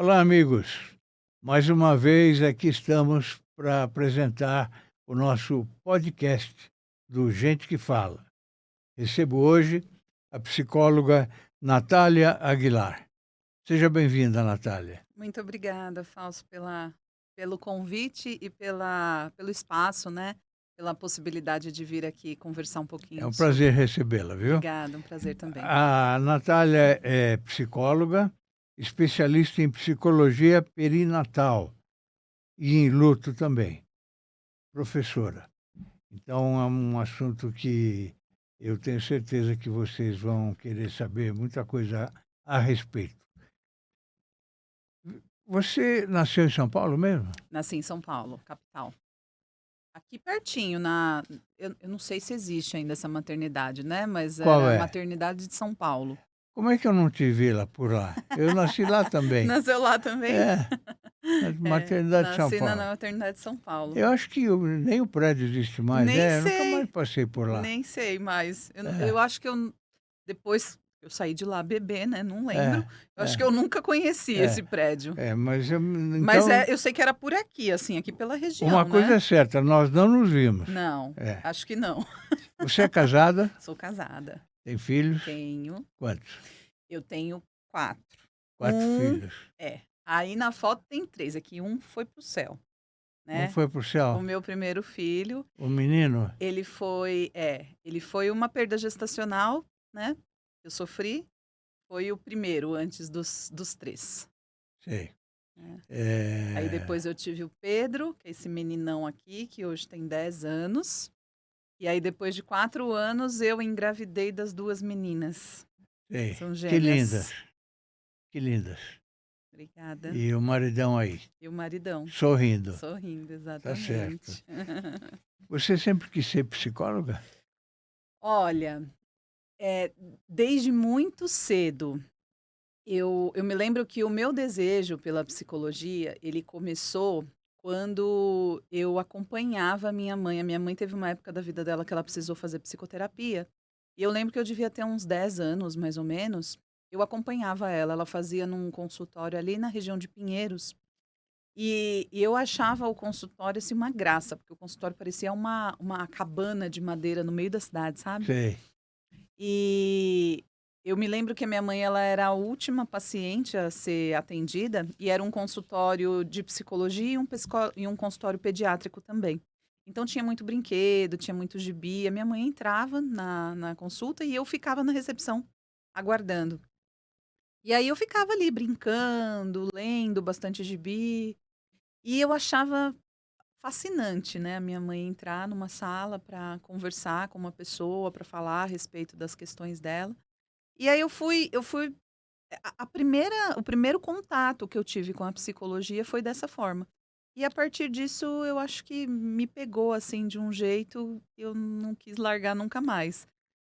Olá, amigos. Mais uma vez aqui estamos para apresentar o nosso podcast do Gente que Fala. Recebo hoje a psicóloga Natália Aguilar. Seja bem-vinda, Natália. Muito obrigada, Fausto, pelo convite e pelo espaço, né? Pela possibilidade de vir aqui conversar um É pouquinho um prazer sobre. recebê-la, viu? Obrigada, um prazer também. A Natália é psicóloga, especialista em psicologia perinatal e em luto também, professora. Então, é um assunto que eu tenho certeza que vocês vão querer saber muita coisa a respeito. Você nasceu em São Paulo mesmo? Nasci em São Paulo, capital. Aqui pertinho, eu não sei se existe ainda essa maternidade, né? Mas Qual era a é? maternidade de São Paulo. Como é que eu não te vi lá por lá? Eu nasci lá também. Nasceu lá também? É, na É, maternidade de São nasci na Paulo. maternidade de São Paulo. Eu acho que nem o prédio existe mais, Nem né? Eu nunca mais sei, passei por lá. nem sei, mas eu É, acho que depois eu saí de lá bebê, né? Não lembro. é, Eu acho que é, eu nunca conheci esse é, prédio. mas Mas então, eu sei que era por aqui, assim, aqui pela uma região, coisa né? é certa, nós não nos vimos. Não, É. acho que não. Você é casada? Sou casada. Tem filhos? Tenho. Quantos? Eu tenho 4. Quatro filhos. Aí na foto tem 3. Aqui um foi pro céu, Um né? foi para o O céu. meu primeiro filho, O menino? ele foi uma perda gestacional, né? Eu sofri. Foi o primeiro antes dos 3. Sei. Né? Aí É, depois eu tive o Pedro, que é esse meninão aqui, que hoje tem 10 anos. E aí depois de 4 anos eu engravidei das 2 meninas. sei. São Que lindas. gêmeas. Que lindas. Obrigada. E o maridão aí, E o maridão, sorrindo. sorrindo, Tá certo. exatamente. Você sempre quis ser psicóloga? Olha, desde muito cedo, eu me lembro que o meu desejo pela psicologia, ele começou quando eu acompanhava a minha mãe. A minha mãe teve uma época da vida dela que ela precisou fazer psicoterapia. E eu lembro que eu devia ter uns 10 anos, mais ou menos. Eu acompanhava ela. Ela fazia num consultório ali na região de Pinheiros. E eu achava o consultório assim, uma graça, porque o consultório parecia uma cabana de madeira no meio da cidade, sabe? Sei. E eu me lembro que a minha mãe ela era a última paciente a ser atendida e era um consultório de psicologia e um consultório pediátrico também. Então tinha muito brinquedo, tinha muito gibi. A minha mãe entrava na consulta e eu ficava na recepção, aguardando. E aí eu ficava ali brincando, lendo bastante gibi. E eu achava fascinante, né, a minha mãe entrar numa sala para conversar com uma pessoa, para falar a respeito das questões dela. E aí eu fui a primeira o primeiro contato que eu tive com a psicologia foi dessa forma. E a partir disso eu acho que me pegou, assim, de um jeito que eu não quis largar nunca mais.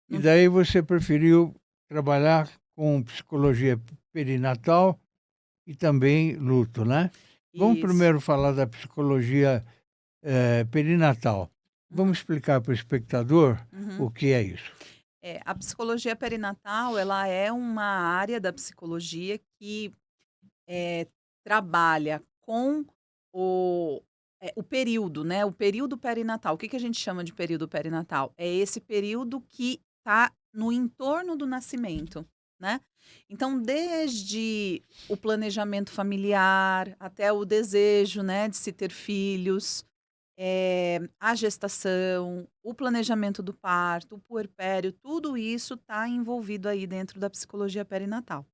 E Não. daí você preferiu trabalhar com psicologia perinatal e também luto, né? Vamos Isso. primeiro falar da psicologia perinatal. Vamos Uhum, explicar para o espectador uhum. o que é isso. A psicologia perinatal, ela é uma área da psicologia que trabalha com o o período, né, o período perinatal. O que que a gente chama de período perinatal? É esse período que está no entorno do nascimento, né. Então, desde o planejamento familiar, até o desejo, né, de se ter filhos, a gestação, o planejamento do parto, o puerpério, tudo isso está envolvido aí dentro da psicologia perinatal.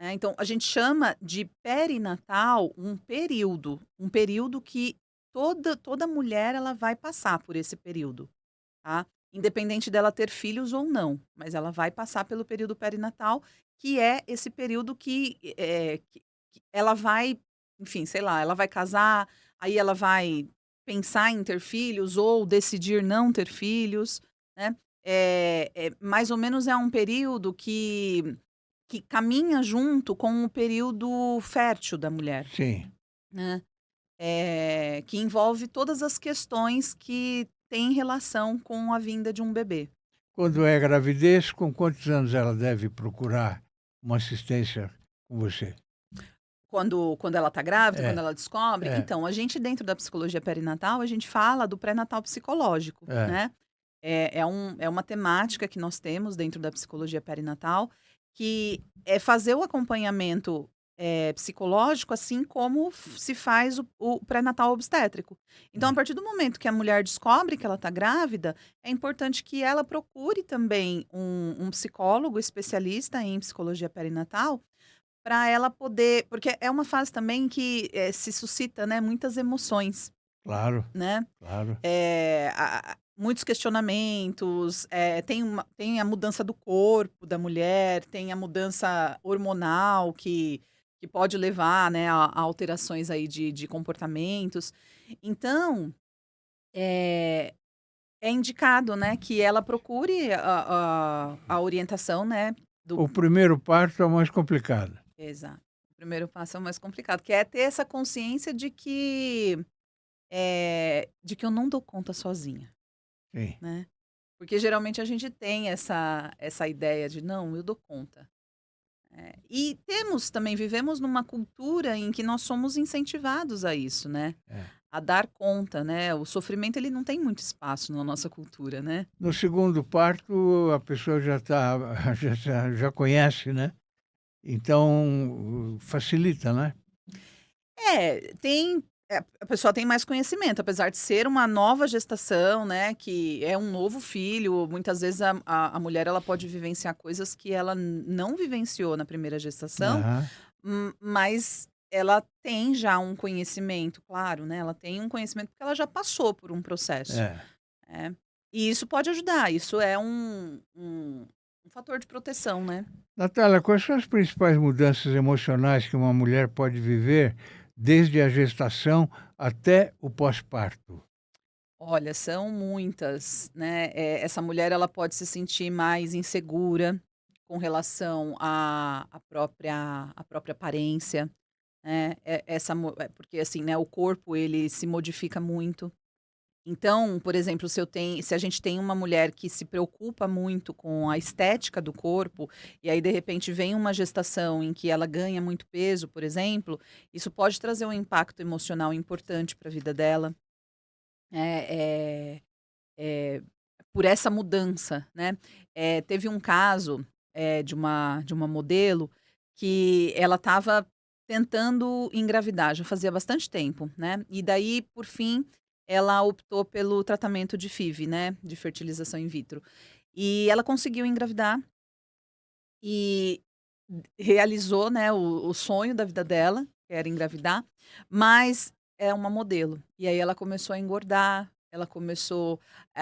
Então a gente chama de perinatal um período que toda mulher ela vai passar por esse período, tá. Independente dela ter filhos ou não, mas ela vai passar pelo período perinatal, que é esse período que ela vai, enfim, sei lá, ela vai casar, aí ela vai pensar em ter filhos ou decidir não ter filhos, né. Mais ou menos é um período que caminha junto com o período fértil da mulher, Sim. né, que envolve todas as questões que têm relação com a vinda de um bebê. Quando é gravidez, com quantos anos ela deve procurar uma assistência com você? Quando ela tá grávida, quando É, ela descobre. é, Então, a gente dentro da psicologia perinatal, a gente fala do pré-natal psicológico, é. né. É uma temática que nós temos dentro da psicologia perinatal, que é fazer o acompanhamento, psicológico, assim como se faz o pré-natal obstétrico. Então, a Hum. partir do momento que a mulher descobre que ela está grávida, é importante que ela procure também um psicólogo especialista em psicologia perinatal, para ela poder, porque é uma fase também que, se suscita, né, muitas emoções, Claro, né. claro. Muitos questionamentos, tem a mudança do corpo da mulher, tem a mudança hormonal que pode levar, né, a alterações aí de comportamentos. Então, eh, é indicado, né, que ela procure a orientação, né, do O primeiro parto é o mais complicado. exato. O primeiro passo é o mais complicado, que é ter essa consciência de que eu não dou conta sozinha, Sim. né. Porque geralmente a gente tem essa ideia de: "Não, eu dou conta". E vivemos numa cultura em que nós somos incentivados a isso, né, É. a dar conta, né. O sofrimento ele não tem muito espaço na nossa cultura, né. No segundo parto, a pessoa já está já conhece, né, então facilita, né. A pessoa tem mais conhecimento, apesar de ser uma nova gestação, né, que é um novo filho, muitas vezes a mulher ela pode vivenciar coisas que ela não vivenciou na primeira gestação, Aham. mas ela tem já um conhecimento, claro, né, ela tem um conhecimento porque ela já passou por um processo, É. né. E isso pode ajudar, isso é um fator de proteção, né. Natália, quais são as principais mudanças emocionais que uma mulher pode viver desde a gestação até o pós-parto? Olha, são muitas, né, essa mulher ela pode se sentir mais insegura com relação à própria aparência, né, porque assim, né, o corpo ele se modifica muito. Então, por exemplo, se a gente tem uma mulher que se preocupa muito com a estética do corpo, e aí de repente vem uma gestação em que ela ganha muito peso, por exemplo, isso pode trazer um impacto emocional importante para a vida dela. É, eh, por essa mudança, né. Teve um caso, de uma modelo que ela estava tentando engravidar, já fazia bastante tempo, né, e daí, por fim, ela optou pelo tratamento de FIV, né, de fertilização in vitro. E ela conseguiu engravidar e realizou, né, o sonho da vida dela, que era engravidar, mas é uma modelo. E aí ela começou a engordar, ela começou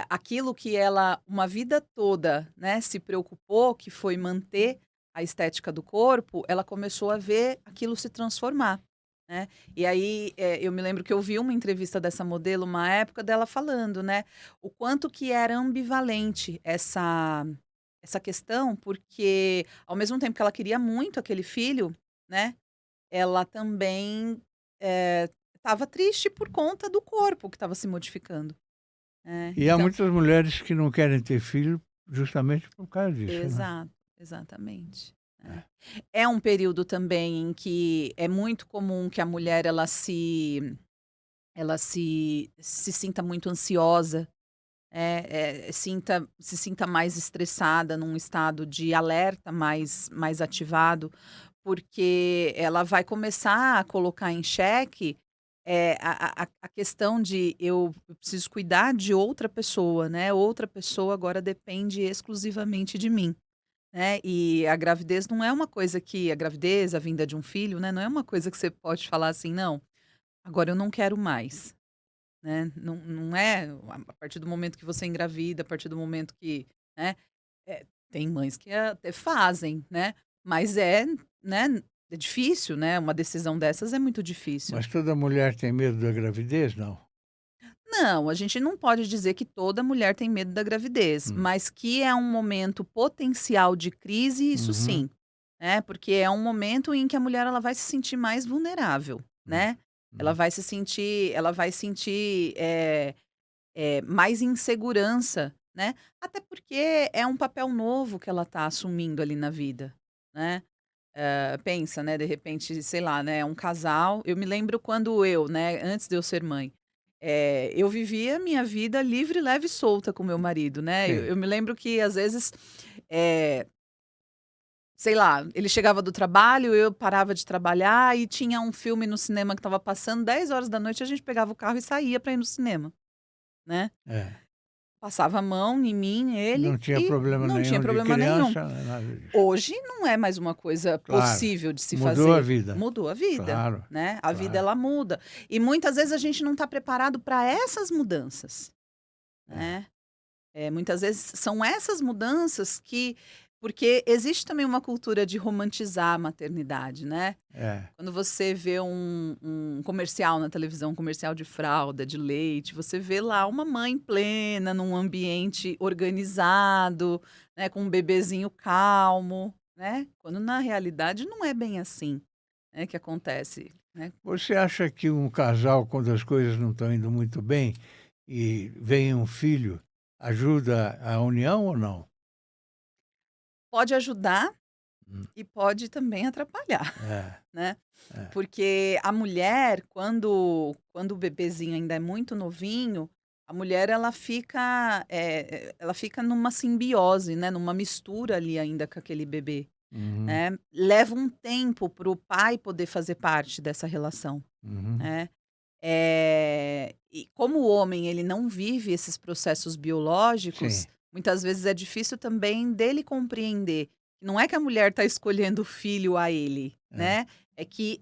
aquilo que ela uma vida toda, né, se preocupou, que foi manter a estética do corpo, ela começou a ver aquilo se transformar, né. E aí, eu me lembro que eu vi uma entrevista dessa modelo uma época dela falando, né, o quanto que era ambivalente essa questão, porque ao mesmo tempo que ela queria muito aquele filho, né, ela também, estava triste por conta do corpo que estava se modificando, né, E há então muitas mulheres que não querem ter filho justamente por causa disso, né. exato, exatamente, né. É. É um período também em que é muito comum que a mulher ela se sinta muito ansiosa, se sinta mais estressada, num estado de alerta mais ativado, porque ela vai começar a colocar em xeque, a questão de eu preciso cuidar de outra pessoa, né, outra pessoa agora depende exclusivamente de mim, né, e a gravidez não é uma coisa que a gravidez, a vinda de um filho, né, não é uma coisa que você pode falar assim: "Não, agora eu não quero mais". Né, não é a partir do momento que você engravida, a partir do momento que, né, tem mães que até fazem, né, mas né, é difícil, né, uma decisão dessas é muito difícil. Mas toda mulher tem medo da gravidez? Não? Não, a gente não pode dizer que toda mulher tem medo da gravidez, Hum. mas que é um momento potencial de crise, isso Uhum. sim, né, porque é um momento em que a mulher ela vai se sentir mais vulnerável, Hum. né, Hum. ela vai sentir, mais insegurança, né, até porque é um papel novo que ela está assumindo ali na vida, né. Pensa, né, de repente, sei lá, né, um casal. Eu me lembro quando eu, né, antes de eu ser mãe, eu vivia minha vida livre, leve e solta com meu marido, né. Eu Sim. eu me lembro que às vezes, eh, sei lá, ele chegava do trabalho, eu parava de trabalhar e tinha um filme no cinema que estava passando 10 horas da noite, a gente pegava o carro e saía para ir no cinema, né. É. Passava a mão em mim, ele, Não tinha e problema não tinha nenhum de problema nenhum. criança, nada disso. Hoje não é mais uma coisa Claro, possível de se mudou a fazer. vida. Mudou a vida, Claro, né, a vida claro. ela muda. E muitas vezes a gente não está preparado para essas mudanças, É, né. Muitas vezes são essas mudanças que porque existe também uma cultura de romantizar a maternidade, né. é. Quando você vê um comercial na televisão, um comercial de fralda, de leite, você vê lá uma mãe plena, num ambiente organizado, né, com um bebezinho calmo, né, quando na realidade não é bem assim, né, que acontece, né. Você acha que um casal, quando as coisas não estão indo muito bem e vem um filho, ajuda a união ou não? Pode ajudar Hum, e pode também atrapalhar, é, né. é. Porque a mulher, quando o bebezinho ainda é muito novinho, a mulher ela fica numa simbiose, né, numa mistura ali ainda com aquele bebê, Uhum, né. Leva um tempo para o pai poder fazer parte dessa relação, uhum. né. E como o homem ele não vive esses processos biológicos, Sim, muitas vezes é difícil também dele compreender que não é que a mulher está escolhendo o filho a ele, é. né, é que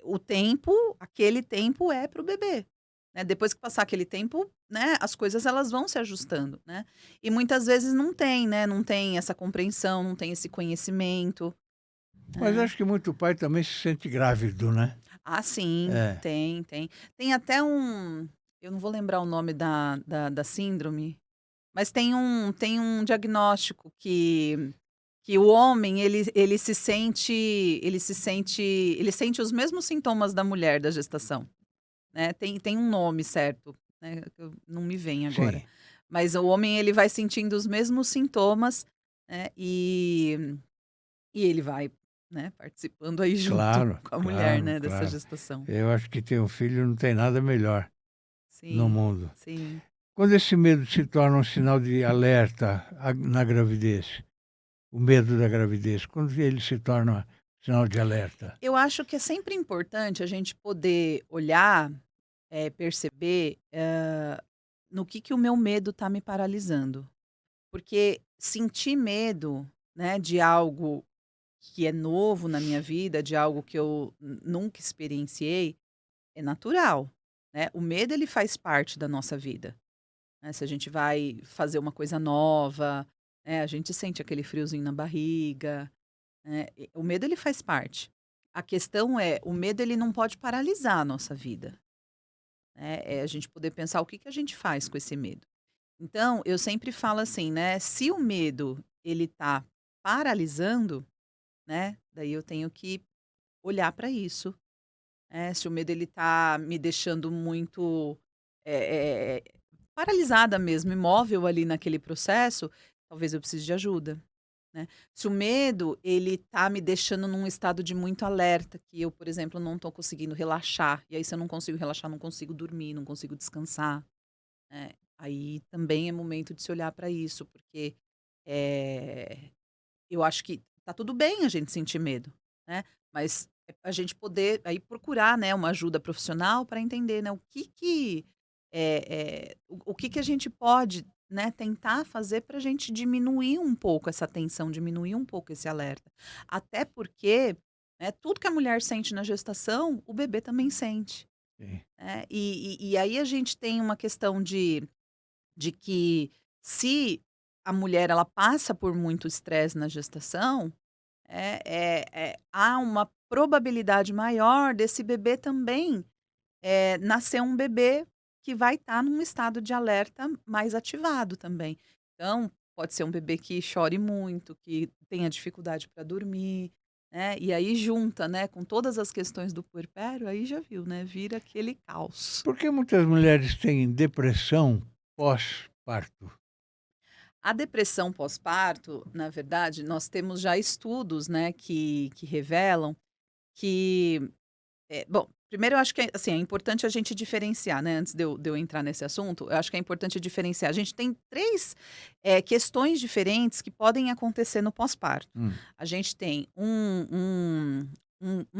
o tempo aquele tempo é para o bebê, né, depois que passar aquele tempo, né, as coisas elas vão se ajustando, né. E muitas vezes não tem, né, não tem essa compreensão, não tem esse conhecimento, Mas né. acho que muito pai também se sente grávido, né? Ah, sim, É. tem, tem. Tem até eu não vou lembrar o nome da síndrome, mas tem um diagnóstico que o homem ele sente os mesmos sintomas da mulher da gestação, né, tem um nome certo, né, que eu não me vem agora. Sim, Mas o homem ele vai sentindo os mesmos sintomas, né, e ele vai, né, participando aí junto claro, com a mulher, claro, né, dessa claro. gestação. Eu acho que ter um filho não tem nada melhor no Sim, mundo. sim. Quando esse medo se torna um sinal de alerta na gravidez, o medo da gravidez, quando ele se torna sinal de alerta? Eu acho que é sempre importante a gente poder olhar, perceber, no que o meu medo está me paralisando. Porque sentir medo, né, de algo que é novo na minha vida, de algo que eu nunca experienciei, é natural, né. O medo ele faz parte da nossa vida, né, se a gente vai fazer uma coisa nova, né, a gente sente aquele friozinho na barriga. O medo ele faz parte. A questão é, o medo ele não pode paralisar a nossa vida, né, é a gente poder pensar o que que a gente faz com esse medo. Então, eu sempre falo assim, né, se o medo ele tá paralisando, né, daí eu tenho que olhar para isso, se o medo ele tá me deixando muito, eh eh, paralisada mesmo, imóvel ali naquele processo, talvez eu precise de ajuda. Né. Se o medo ele tá me deixando num estado de muito alerta, que eu, por exemplo, não estou conseguindo relaxar, e aí se eu não consigo relaxar, não consigo dormir, não consigo descansar, aí também é momento de se olhar para isso, porque, eh, eu acho que tá tudo bem a gente sentir medo, né, mas a gente poder aí procurar, né, uma ajuda profissional para entender, né, o que que a gente pode, né, tentar fazer para a gente diminuir um pouco essa tensão, diminuir um pouco esse alerta. Até porque, né, tudo que a mulher sente na gestação, o bebê também sente, Sim. né. E aí a gente tem uma questão de que se a mulher ela passa por muito estresse na gestação, há uma probabilidade maior desse bebê também, nascer um bebê que vai estar num estado de alerta mais ativado também. Então, pode ser um bebê que chore muito, que tenha dificuldade para dormir, né, e aí junta, né, com todas as questões do puerpério, aí já viu, né, vira aquele caos. Por que muitas mulheres têm depressão pós-parto? A depressão pós-parto, na verdade, nós temos já estudos, né, que revelam que, bom, primeiro eu acho que assim, é importante a gente diferenciar, né, antes de eu entrar nesse assunto, eu acho que é importante diferenciar. A gente tem 3 questões diferentes que podem acontecer no pós-parto. Hum, A gente tem um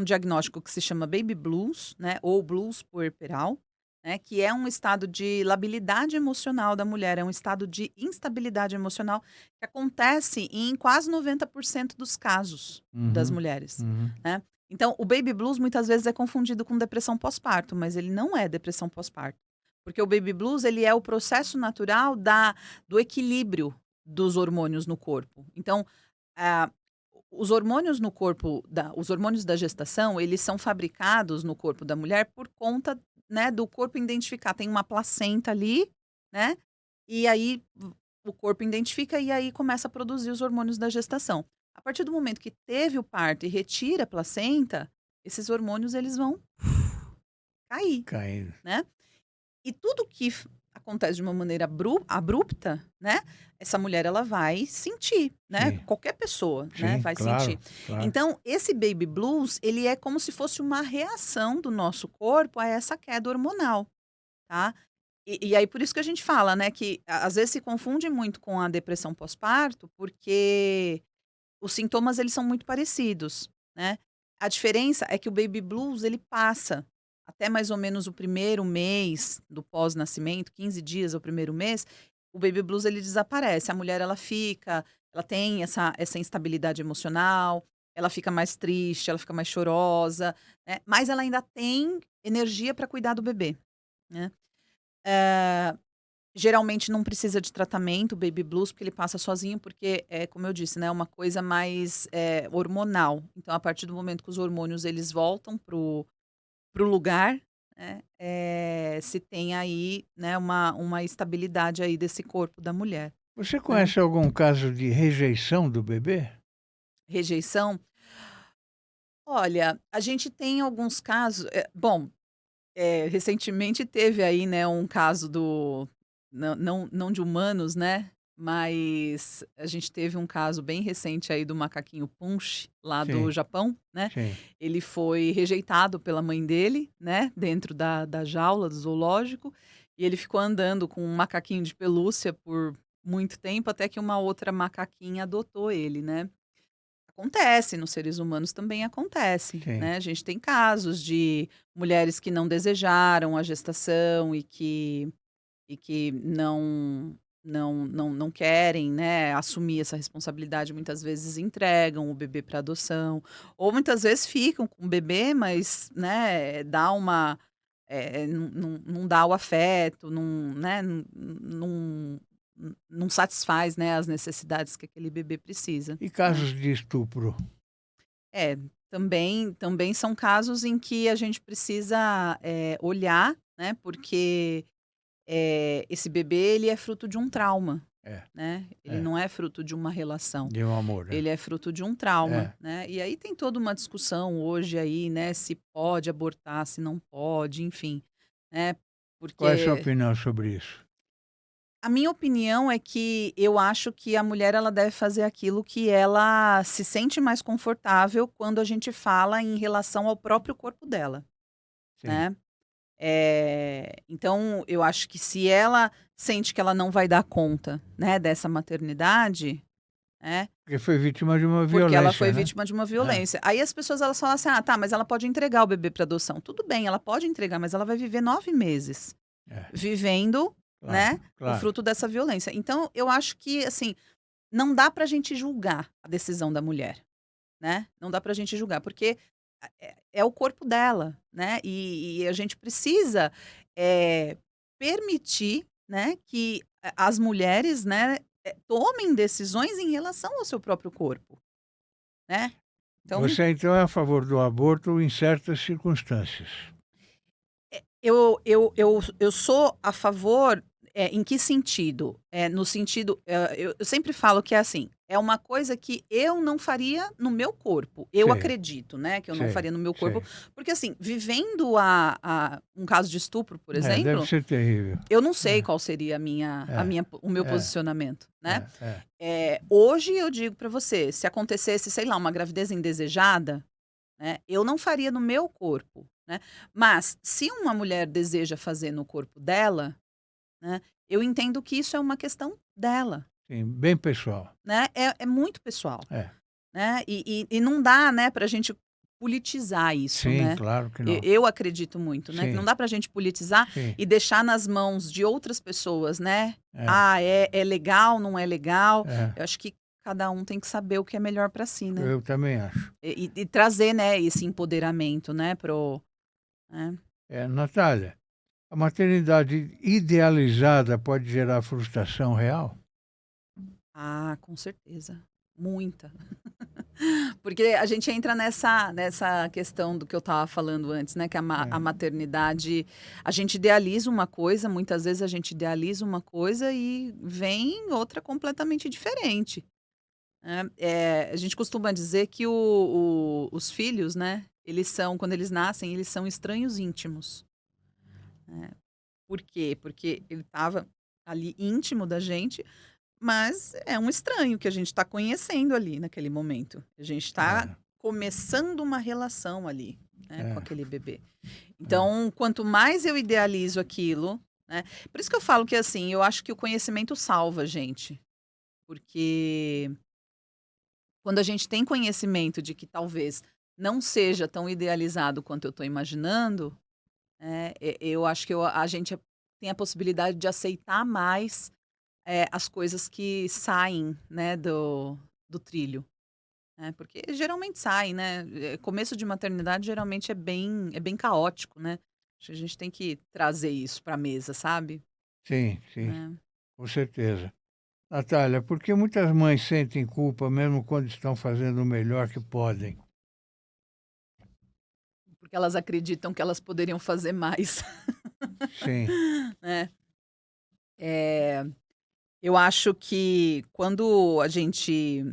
diagnóstico que se chama baby blues, né, ou blues puerperal, né, que é um estado de labilidade emocional da mulher, é um estado de instabilidade emocional que acontece em quase 90% dos casos das uhum, mulheres, uhum. né. Então o baby blues muitas vezes é confundido com depressão pós-parto, mas ele não é depressão pós-parto, porque o baby blues ele é o processo natural do equilíbrio dos hormônios no corpo. Então, ah, os hormônios no corpo os hormônios da gestação, eles são fabricados no corpo da mulher por conta, né, do corpo identificar. Tem uma placenta ali, né? E aí o corpo identifica e aí começa a produzir os hormônios da gestação. A partir do momento que teve o parto e retira a placenta, esses hormônios eles vão cair, Caindo. né? E tudo que acontece de uma maneira abrupta, né, essa mulher ela vai sentir, né, Sim, qualquer pessoa, né, sim, vai sentir. claro, claro. Então, esse baby blues, ele é como se fosse uma reação do nosso corpo a essa queda hormonal, tá. E aí por isso que a gente fala, né, que às vezes se confunde muito com a depressão pós-parto, porque os sintomas eles são muito parecidos, né. A diferença é que o baby blues ele passa, até mais ou menos o primeiro mês do pós-nascimento, 15 dias ao primeiro mês, o baby blues ele desaparece, a mulher ela tem essa instabilidade emocional, ela fica mais triste, ela fica mais chorosa, né, mas ela ainda tem energia para cuidar do bebê, né. Eh Geralmente não precisa de tratamento, baby blues, porque ele passa sozinho, porque é como eu disse, né, uma coisa mais, hormonal. Então, a partir do momento que os hormônios eles voltam pro lugar, né, se tem aí, né, uma estabilidade aí desse corpo da mulher, Você né. conhece algum caso de rejeição do bebê? Rejeição, olha, a gente tem alguns casos, bom, recentemente teve aí, né, um caso do não de humanos, né, mas a gente teve um caso bem recente aí do macaquinho Punch, lá do Sim, Japão, né. sim. Ele foi rejeitado pela mãe dele, né, dentro da jaula do zoológico, e ele ficou andando com um macaquinho de pelúcia por muito tempo, até que uma outra macaquinha adotou ele, né. Acontece, nos seres humanos também acontece, Sim. né, a gente tem casos de mulheres que não desejaram a gestação e que não querem, né, assumir essa responsabilidade, muitas vezes entregam o bebê para adoção, ou muitas vezes ficam com o bebê, mas, né, dá uma não dá o afeto, não, né, não satisfaz, né, as necessidades que aquele bebê precisa, E né. casos de estupro? É, também são casos em que a gente precisa, olhar, né, porque, esse bebê ele é fruto de um trauma, É, né, ele é. não é fruto de uma relação, De um amor, é. ele é fruto de um trauma, É. né. E aí tem toda uma discussão hoje aí, né, se pode abortar, se não pode, enfim, né, Qual é a sua porque opinião sobre isso? a minha opinião é que eu acho que a mulher ela deve fazer aquilo que ela se sente mais confortável quando a gente fala em relação ao próprio corpo dela, Sim. né. Então eu acho que se ela sente que ela não vai dar conta, né, dessa maternidade, né, Porque foi vítima de uma porque ela violência, foi né? vítima de uma É, violência. Aí as pessoas elas falam assim: "Ah, tá, mas ela pode entregar o bebê para adoção". Tudo bem, ela pode entregar, mas ela vai viver 9 meses é. vivendo, Claro, né, o claro. fruto dessa violência. Então eu acho que, assim, não dá pra gente julgar a decisão da mulher, né, não dá pra gente julgar, porque é o corpo dela, né, e a gente precisa, permitir, né, que as mulheres, né, tomem decisões em relação ao seu próprio corpo, né. Então, Você então é a favor do aborto em certas circunstâncias? eu sou a favor, Em que sentido? No sentido, eu sempre falo que é assim, é uma coisa que eu não faria no meu corpo. Eu Sei, acredito, né, que eu não sei, faria no meu corpo, sei. porque assim, vivendo um caso de estupro, por É, deve exemplo, ser terrível. eu não sei É, qual seria é, o meu é, posicionamento, né. é. Hoje eu digo pra você, se acontecesse, sei lá, uma gravidez indesejada, né, eu não faria no meu corpo, né. Mas se uma mulher deseja fazer no corpo dela, né, eu entendo que isso é uma questão dela, Sim, bem pessoal. né, é muito pessoal, É. né, e não dá, né, pra gente politizar isso, Sim, né. claro que E não. eu acredito muito, né, que não Sim, dá pra gente politizar sim. e deixar nas mãos de outras pessoas, né. É, "Ah, é legal, não é legal", é. eu acho que cada um tem que saber o que é melhor pra si, né. Eu também acho. E trazer, né, esse empoderamento, né, né. Natália, a maternidade idealizada pode gerar frustração real? Ah, com certeza, muita. Porque a gente entra nessa questão do que eu estava falando antes, né, que a É, maternidade a gente idealiza uma coisa, muitas vezes a gente idealiza uma coisa e vem outra completamente diferente, né. A gente costuma dizer que os filhos, né, eles são quando eles nascem, eles são estranhos íntimos, né. Por quê? Porque ele estava ali íntimo da gente, mas é um estranho que a gente está conhecendo ali naquele momento. A gente está é, começando uma relação ali, né, com é, aquele bebê. é. Então, quanto mais eu idealizo aquilo, né, por isso que eu falo que, assim, eu acho que o conhecimento salva a gente, porque quando a gente tem conhecimento de que talvez não seja tão idealizado quanto eu estou imaginando, eu acho que a gente tem a possibilidade de aceitar mais, as coisas que saem, né, do trilho, né, porque geralmente saem, né, começo de maternidade geralmente é bem caótico, né. Acho que a gente tem que trazer isso pra mesa, sabe. Sim, sim, É, com certeza. Natália, por que muitas mães sentem culpa mesmo quando estão fazendo o melhor que podem? porque elas acreditam que elas poderiam fazer mais, Sim, né. Eh, eu acho que quando a gente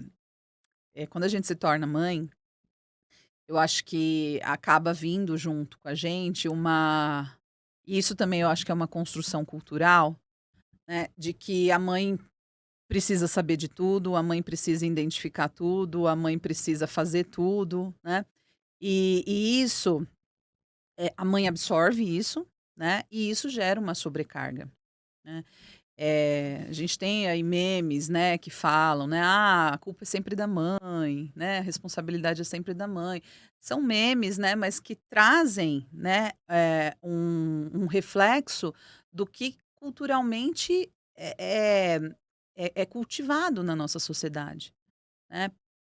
se torna mãe, eu acho que acaba vindo junto com a gente e isso também eu acho que é uma construção cultural, né, de que a mãe precisa saber de tudo, a mãe precisa identificar tudo, a mãe precisa fazer tudo, né. E isso, a mãe absorve isso, né, e isso gera uma sobrecarga, né. A gente tem aí memes, né, que falam, né: "Ah, a culpa é sempre da mãe", né, "A responsabilidade é sempre da mãe". São memes, né, mas que trazem, né, um reflexo do que culturalmente é cultivado na nossa sociedade, né.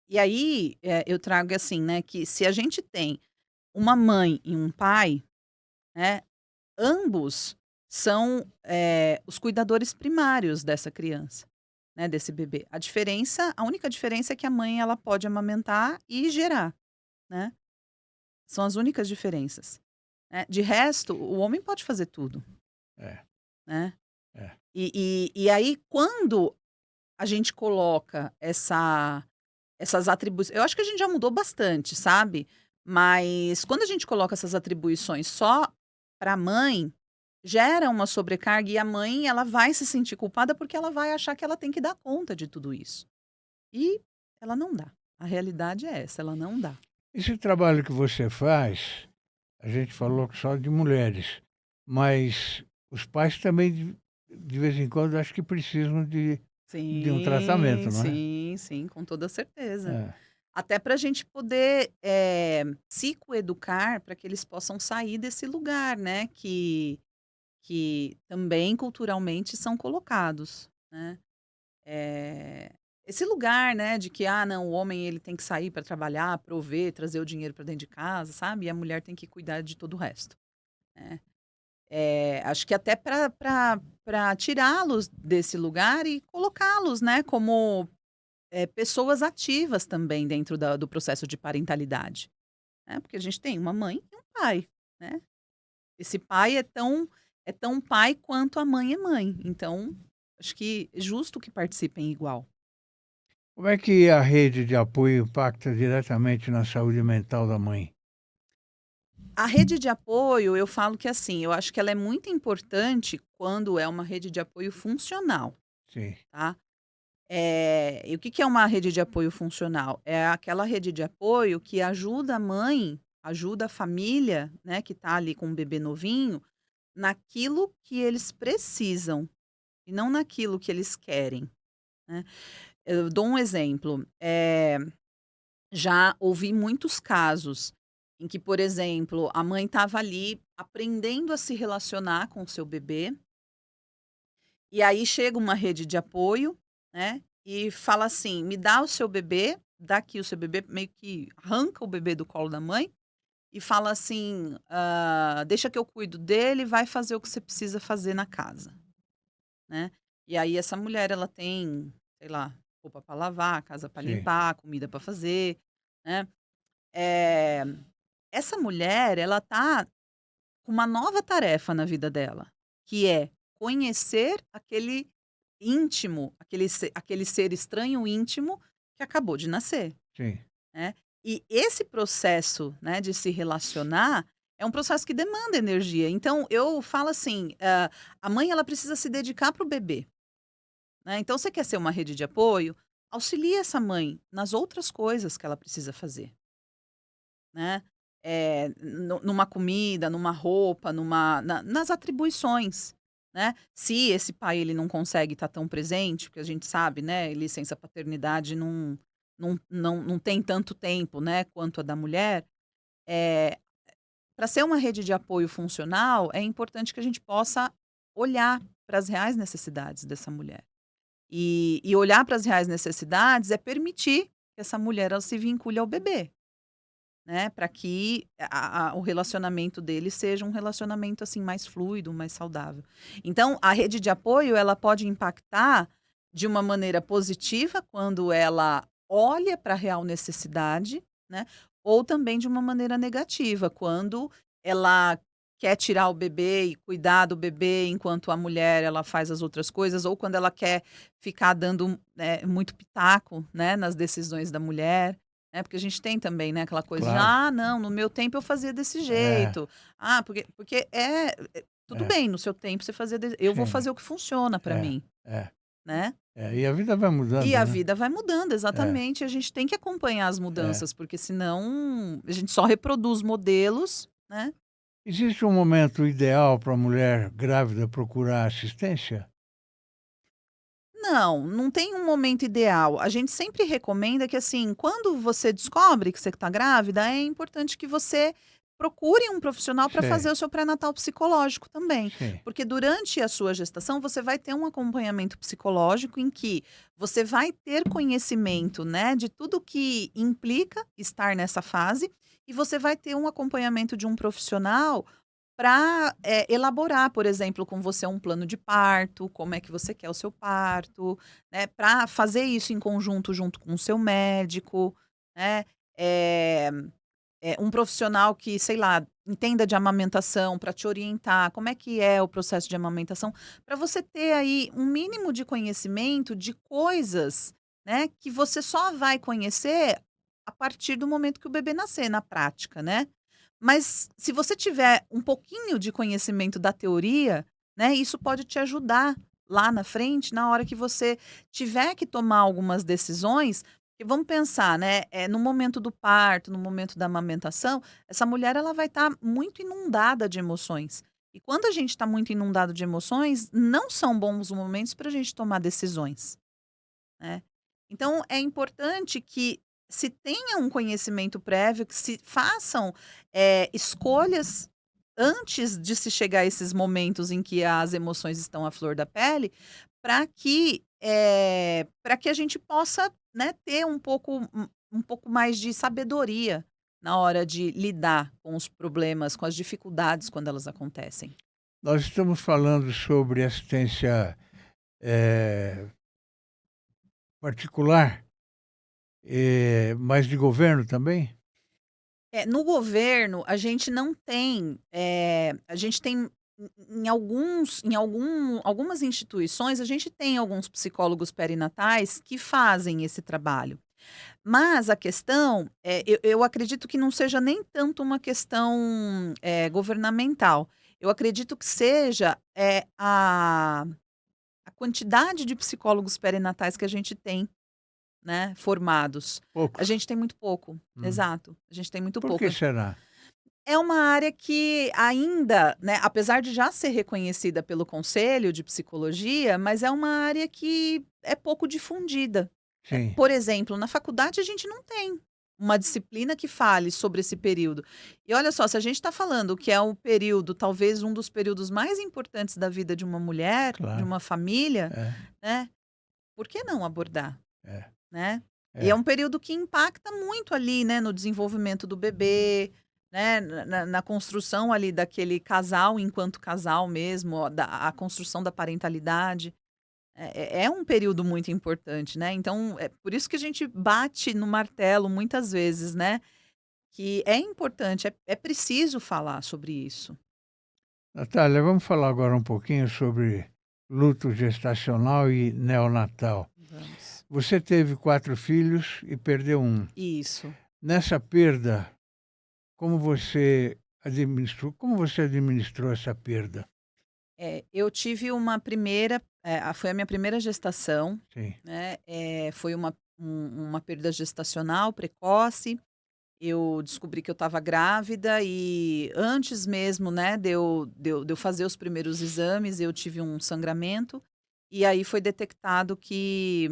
E aí, eu trago assim, né, que se a gente tem uma mãe e um pai, né, ambos são, os cuidadores primários dessa criança, né, desse bebê. A única diferença é que a mãe ela pode amamentar e gerar, né, são as únicas diferenças, né. De resto, o homem pode fazer tudo, é, né. é. E aí quando a gente coloca essas atribuições, eu acho que a gente já mudou bastante, sabe, mas quando a gente coloca essas atribuições só para a mãe, gera uma sobrecarga e a mãe ela vai se sentir culpada, porque ela vai achar que ela tem que dar conta de tudo isso. E ela não dá. A realidade é essa, ela não dá. Esse trabalho que você faz, a gente falou que só de mulheres, mas os pais também, de vez em quando, acho que precisam de um Sim, tratamento, não é? sim, sim, com toda certeza. É, Até para a gente poder, psicoeducar para que eles possam sair desse lugar, né, que também culturalmente são colocados, né. Eh, esse lugar, né, de que: "Ah, não, o homem ele tem que sair para trabalhar, prover, trazer o dinheiro para dentro de casa", sabe, e a mulher tem que cuidar de todo o resto, né. Acho que até para tirá-los desse lugar e colocá-los, né, como, pessoas ativas também dentro do processo de parentalidade, né, porque a gente tem uma mãe e um pai, né. Esse pai é tão é tão pai quanto a mãe é mãe. Então, acho que é justo que participem igual. Como é que a rede de apoio impacta diretamente na saúde mental da mãe? A rede de apoio, eu falo que assim, eu acho que ela é muito importante quando é uma rede de apoio funcional, Sim, tá? E o que que é uma rede de apoio funcional? É aquela rede de apoio que ajuda a mãe, ajuda a família, né, que tá ali com um bebê novinho, naquilo que eles precisam e não naquilo que eles querem, né. Eu dou um exemplo, já ouvi muitos casos em que, por exemplo, a mãe estava ali aprendendo a se relacionar com o seu bebê, e aí chega uma rede de apoio, né, e fala assim: "Me dá o seu bebê", dá aqui o seu bebê, meio que arranca o bebê do colo da mãe e fala assim: "Deixa que eu cuido dele, vai fazer o que você precisa fazer na casa", né. E aí essa mulher ela tem, sei lá, roupa para lavar, casa para sim, limpar, comida para fazer, né. Eh, Essa mulher ela tá com uma nova tarefa na vida dela, que é conhecer aquele íntimo, aquele ser estranho íntimo que acabou de nascer, sim. né. E esse processo, né, de se relacionar, é um processo que demanda energia. Então eu falo assim, a mãe ela precisa se dedicar para o bebê, né. Então você quer ser uma rede de apoio, auxilia essa mãe nas outras coisas que ela precisa fazer. Né, numa comida, numa roupa, nas atribuições, né. Se esse pai ele não consegue estar tão presente, porque a gente sabe, né, licença paternidade não tem tanto tempo, né, quanto a da mulher, eh, pra ser uma rede de apoio funcional, é importante que a gente possa olhar para as reais necessidades dessa mulher. E olhar para as reais necessidades é permitir que essa mulher ela se vincule ao bebê. Né, para que o relacionamento deles seja um relacionamento, assim, mais fluido, mais saudável. Então, a rede de apoio, ela pode impactar de uma maneira positiva, quando ela olha para a real necessidade, né, ou também de uma maneira negativa, quando ela quer tirar o bebê e cuidar do bebê, enquanto a mulher, ela faz as outras coisas, ou quando ela quer ficar dando, muito pitaco, né, nas decisões da mulher. Porque a gente tem também, né, aquela coisa de: Claro. "Ah, não, no meu tempo eu fazia desse É, jeito. Ah, porque tudo é, bem, no seu tempo você fazia eu vou sim. fazer o que funciona para É, mim", é, né. E a vida vai E mudando, a né? vida vai mudando, É, exatamente, a gente tem que acompanhar as é. mudanças, porque senão a gente só reproduz modelos, né. Existe um momento ideal para a mulher grávida procurar assistência? Não, não tem um momento ideal. A gente sempre recomenda que, assim, quando você descobre que você está grávida, é importante que você procure um profissional para Sei, fazer o seu pré-natal psicológico também. sim, Porque durante a sua gestação, você vai ter um acompanhamento psicológico em que você vai ter conhecimento, né, de tudo que implica estar nessa fase, e você vai ter um acompanhamento de um profissional para elaborar, por exemplo, com você um plano de parto, como é que você quer o seu parto, né, para fazer isso em conjunto junto com o seu médico, né, eh um profissional que, sei lá, entenda de amamentação para te orientar, como é que é o processo de amamentação, para você ter aí um mínimo de conhecimento de coisas, né, que você só vai conhecer a partir do momento que o bebê nascer, na prática, né. Mas se você tiver um pouquinho de conhecimento da teoria, né, isso pode te ajudar lá na frente, na hora que você tiver que tomar algumas decisões, e vamos pensar, né, no momento do parto, no momento da amamentação, essa mulher ela vai estar muito inundada de emoções. E quando a gente está muito inundado de emoções, não são bons momentos para a gente tomar decisões, né. Então é importante que se tenha um conhecimento prévio, que se façam, escolhas antes de se chegar a esses momentos em que as emoções estão à flor da pele, para que a gente possa, né, ter um pouco mais de sabedoria na hora de lidar com os problemas, com as dificuldades quando elas acontecem. nós estamos falando sobre assistência, eh, particular, mas de governo também? No governo, a gente não tem, a gente tem algumas instituições, a gente tem alguns psicólogos perinatais que fazem esse trabalho. Mas a questão, eu acredito que não seja nem tanto uma questão, governamental. Eu acredito que seja, a quantidade de psicólogos perinatais que a gente tem, né, formados. A Poucos. gente tem muito pouco, Hum. exato, a gente tem muito Por pouco. que será? É uma área que ainda, né, apesar de já ser reconhecida pelo Conselho de Psicologia, mas é uma área que é pouco difundida. Sim. Por exemplo, na faculdade a gente não tem uma disciplina que fale sobre esse período. E olha só, se a gente está falando que é o período, talvez um dos períodos mais importantes da vida de uma mulher, de Claro. uma família, É, né? Por que não abordar, é, né? E é é. um período que impacta muito ali, né, no desenvolvimento do bebê, né, na construção ali daquele casal enquanto casal mesmo, ó, a construção da parentalidade. É um período muito importante, né? Então, é por isso que a gente bate no martelo muitas vezes, né? Que é importante, é preciso falar sobre isso. Natália, vamos falar agora um pouquinho sobre luto gestacional e neonatal. Vamos. Você teve 4 filhos e perdeu um. Isso. Nessa perda, como você administrou essa perda? Eu tive uma primeira, foi a minha primeira gestação, Sim. né? Foi uma perda gestacional precoce. Eu descobri que eu estava grávida e antes mesmo, né, de eu fazer os primeiros exames, eu tive um sangramento. E aí foi detectado que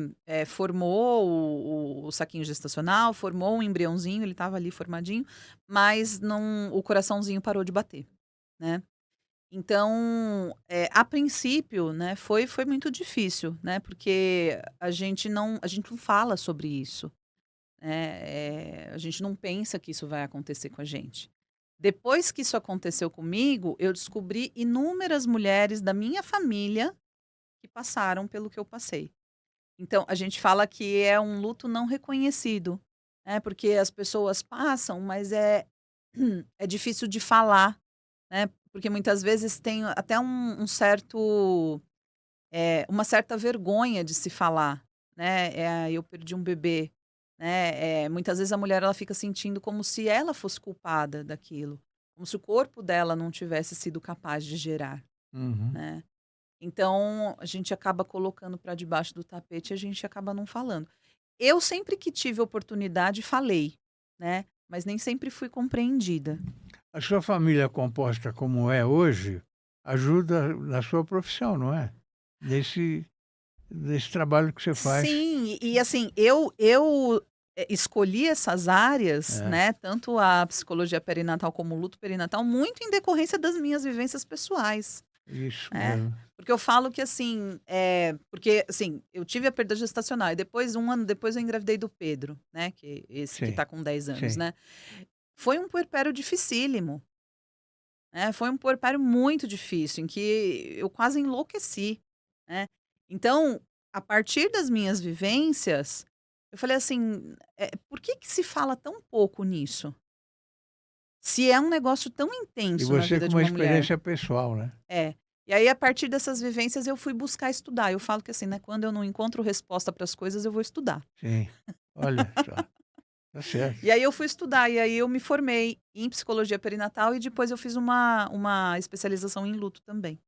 formou o saquinho gestacional, formou um embriãozinho, ele estava ali formadinho, mas não, o coraçãozinho parou de bater, né? Então, a princípio, né, foi muito difícil, né? Porque a gente não fala sobre isso, né, a gente não pensa que isso vai acontecer com a gente. Depois que isso aconteceu comigo, eu descobri inúmeras mulheres da minha família que passaram pelo que eu passei. Então, a gente fala que é um luto não reconhecido, né? Porque as pessoas passam, mas é difícil de falar, né? Porque muitas vezes tem até um certo, uma certa vergonha de se falar, né? Eu perdi um bebê, né? Muitas vezes a mulher ela fica sentindo como se ela fosse culpada daquilo, como se o corpo dela não tivesse sido capaz de gerar, Uhum. né? Então a gente acaba colocando para debaixo do tapete e a gente acaba não falando. Eu sempre que tive oportunidade falei, né? Mas nem sempre fui compreendida. A sua família composta como é hoje, ajuda na sua profissão, não é? Nesse trabalho que você faz. Sim, e assim, eu escolhi essas áreas, É, né, tanto a psicologia perinatal como o luto perinatal, muito em decorrência das minhas vivências pessoais, isso né. mesmo. Porque eu falo que assim, porque assim, eu tive a perda gestacional e depois, um ano depois eu engravidei do Pedro, né, que esse que Sim, tá com 10 anos, sim. né. Foi um puerpério dificílimo, né, foi um puerpério muito difícil, em que eu quase enlouqueci, né. Então, a partir das minhas vivências, eu falei assim, por que que se fala tão pouco nisso? Se é um negócio tão E intenso na você vida com de uma uma mulher. experiência pessoal, né? É. E aí, a partir dessas vivências, eu fui buscar estudar. Eu falo que assim, né, quando eu não encontro resposta para as coisas, eu vou estudar. Sim. Olha só, tá certo. E aí eu fui estudar, e aí eu me formei em psicologia perinatal e depois eu fiz uma especialização em luto também.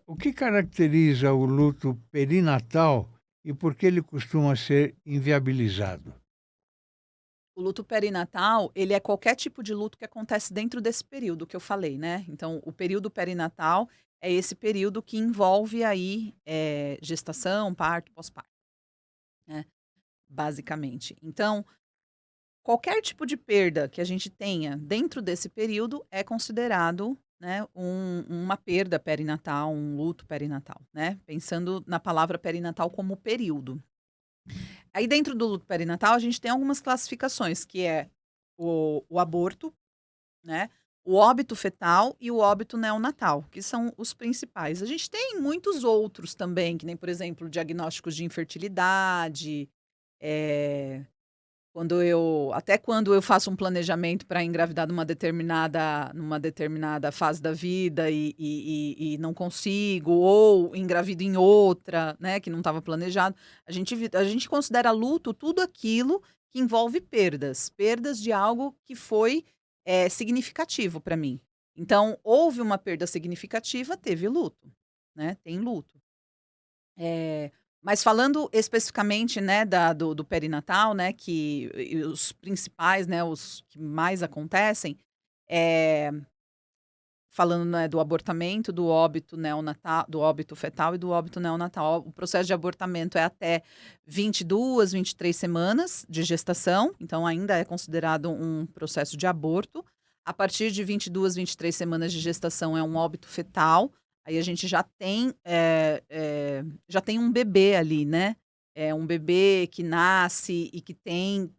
O que caracteriza o luto perinatal e por que ele costuma ser inviabilizado? O luto perinatal, ele é qualquer tipo de luto que acontece dentro desse período que eu falei, né. Então, o período perinatal é esse período que envolve aí, gestação, parto, pós-parto, né, basicamente. Então, qualquer tipo de perda que a gente tenha dentro desse período é considerado, né, uma perda perinatal, um luto perinatal, né, pensando na palavra perinatal como período. Aí dentro do luto perinatal a gente tem algumas classificações, que é o aborto, né, o óbito fetal e o óbito neonatal, que são os principais. A gente tem muitos outros também, que nem, por exemplo, diagnósticos de infertilidade, eh Até quando eu faço um planejamento para engravidar numa determinada fase da vida e não consigo, ou engravido em outra, né, que não estava planejado, a gente considera luto tudo aquilo que envolve perdas de algo que foi significativo para mim. Então, houve uma perda significativa, teve luto, né? Tem luto. É, mas falando especificamente, né, do perinatal, né, que os principais, né, os que mais acontecem, é, falando, né, do abortamento, do óbito neonatal, do óbito fetal e do óbito neonatal. O processo de abortamento é até 22, 23 semanas de gestação, então ainda é considerado um processo de aborto. A partir de 22, 23 semanas de gestação é um óbito fetal. Aí a gente já tem um bebê ali, né? É um bebê que nasce e que tem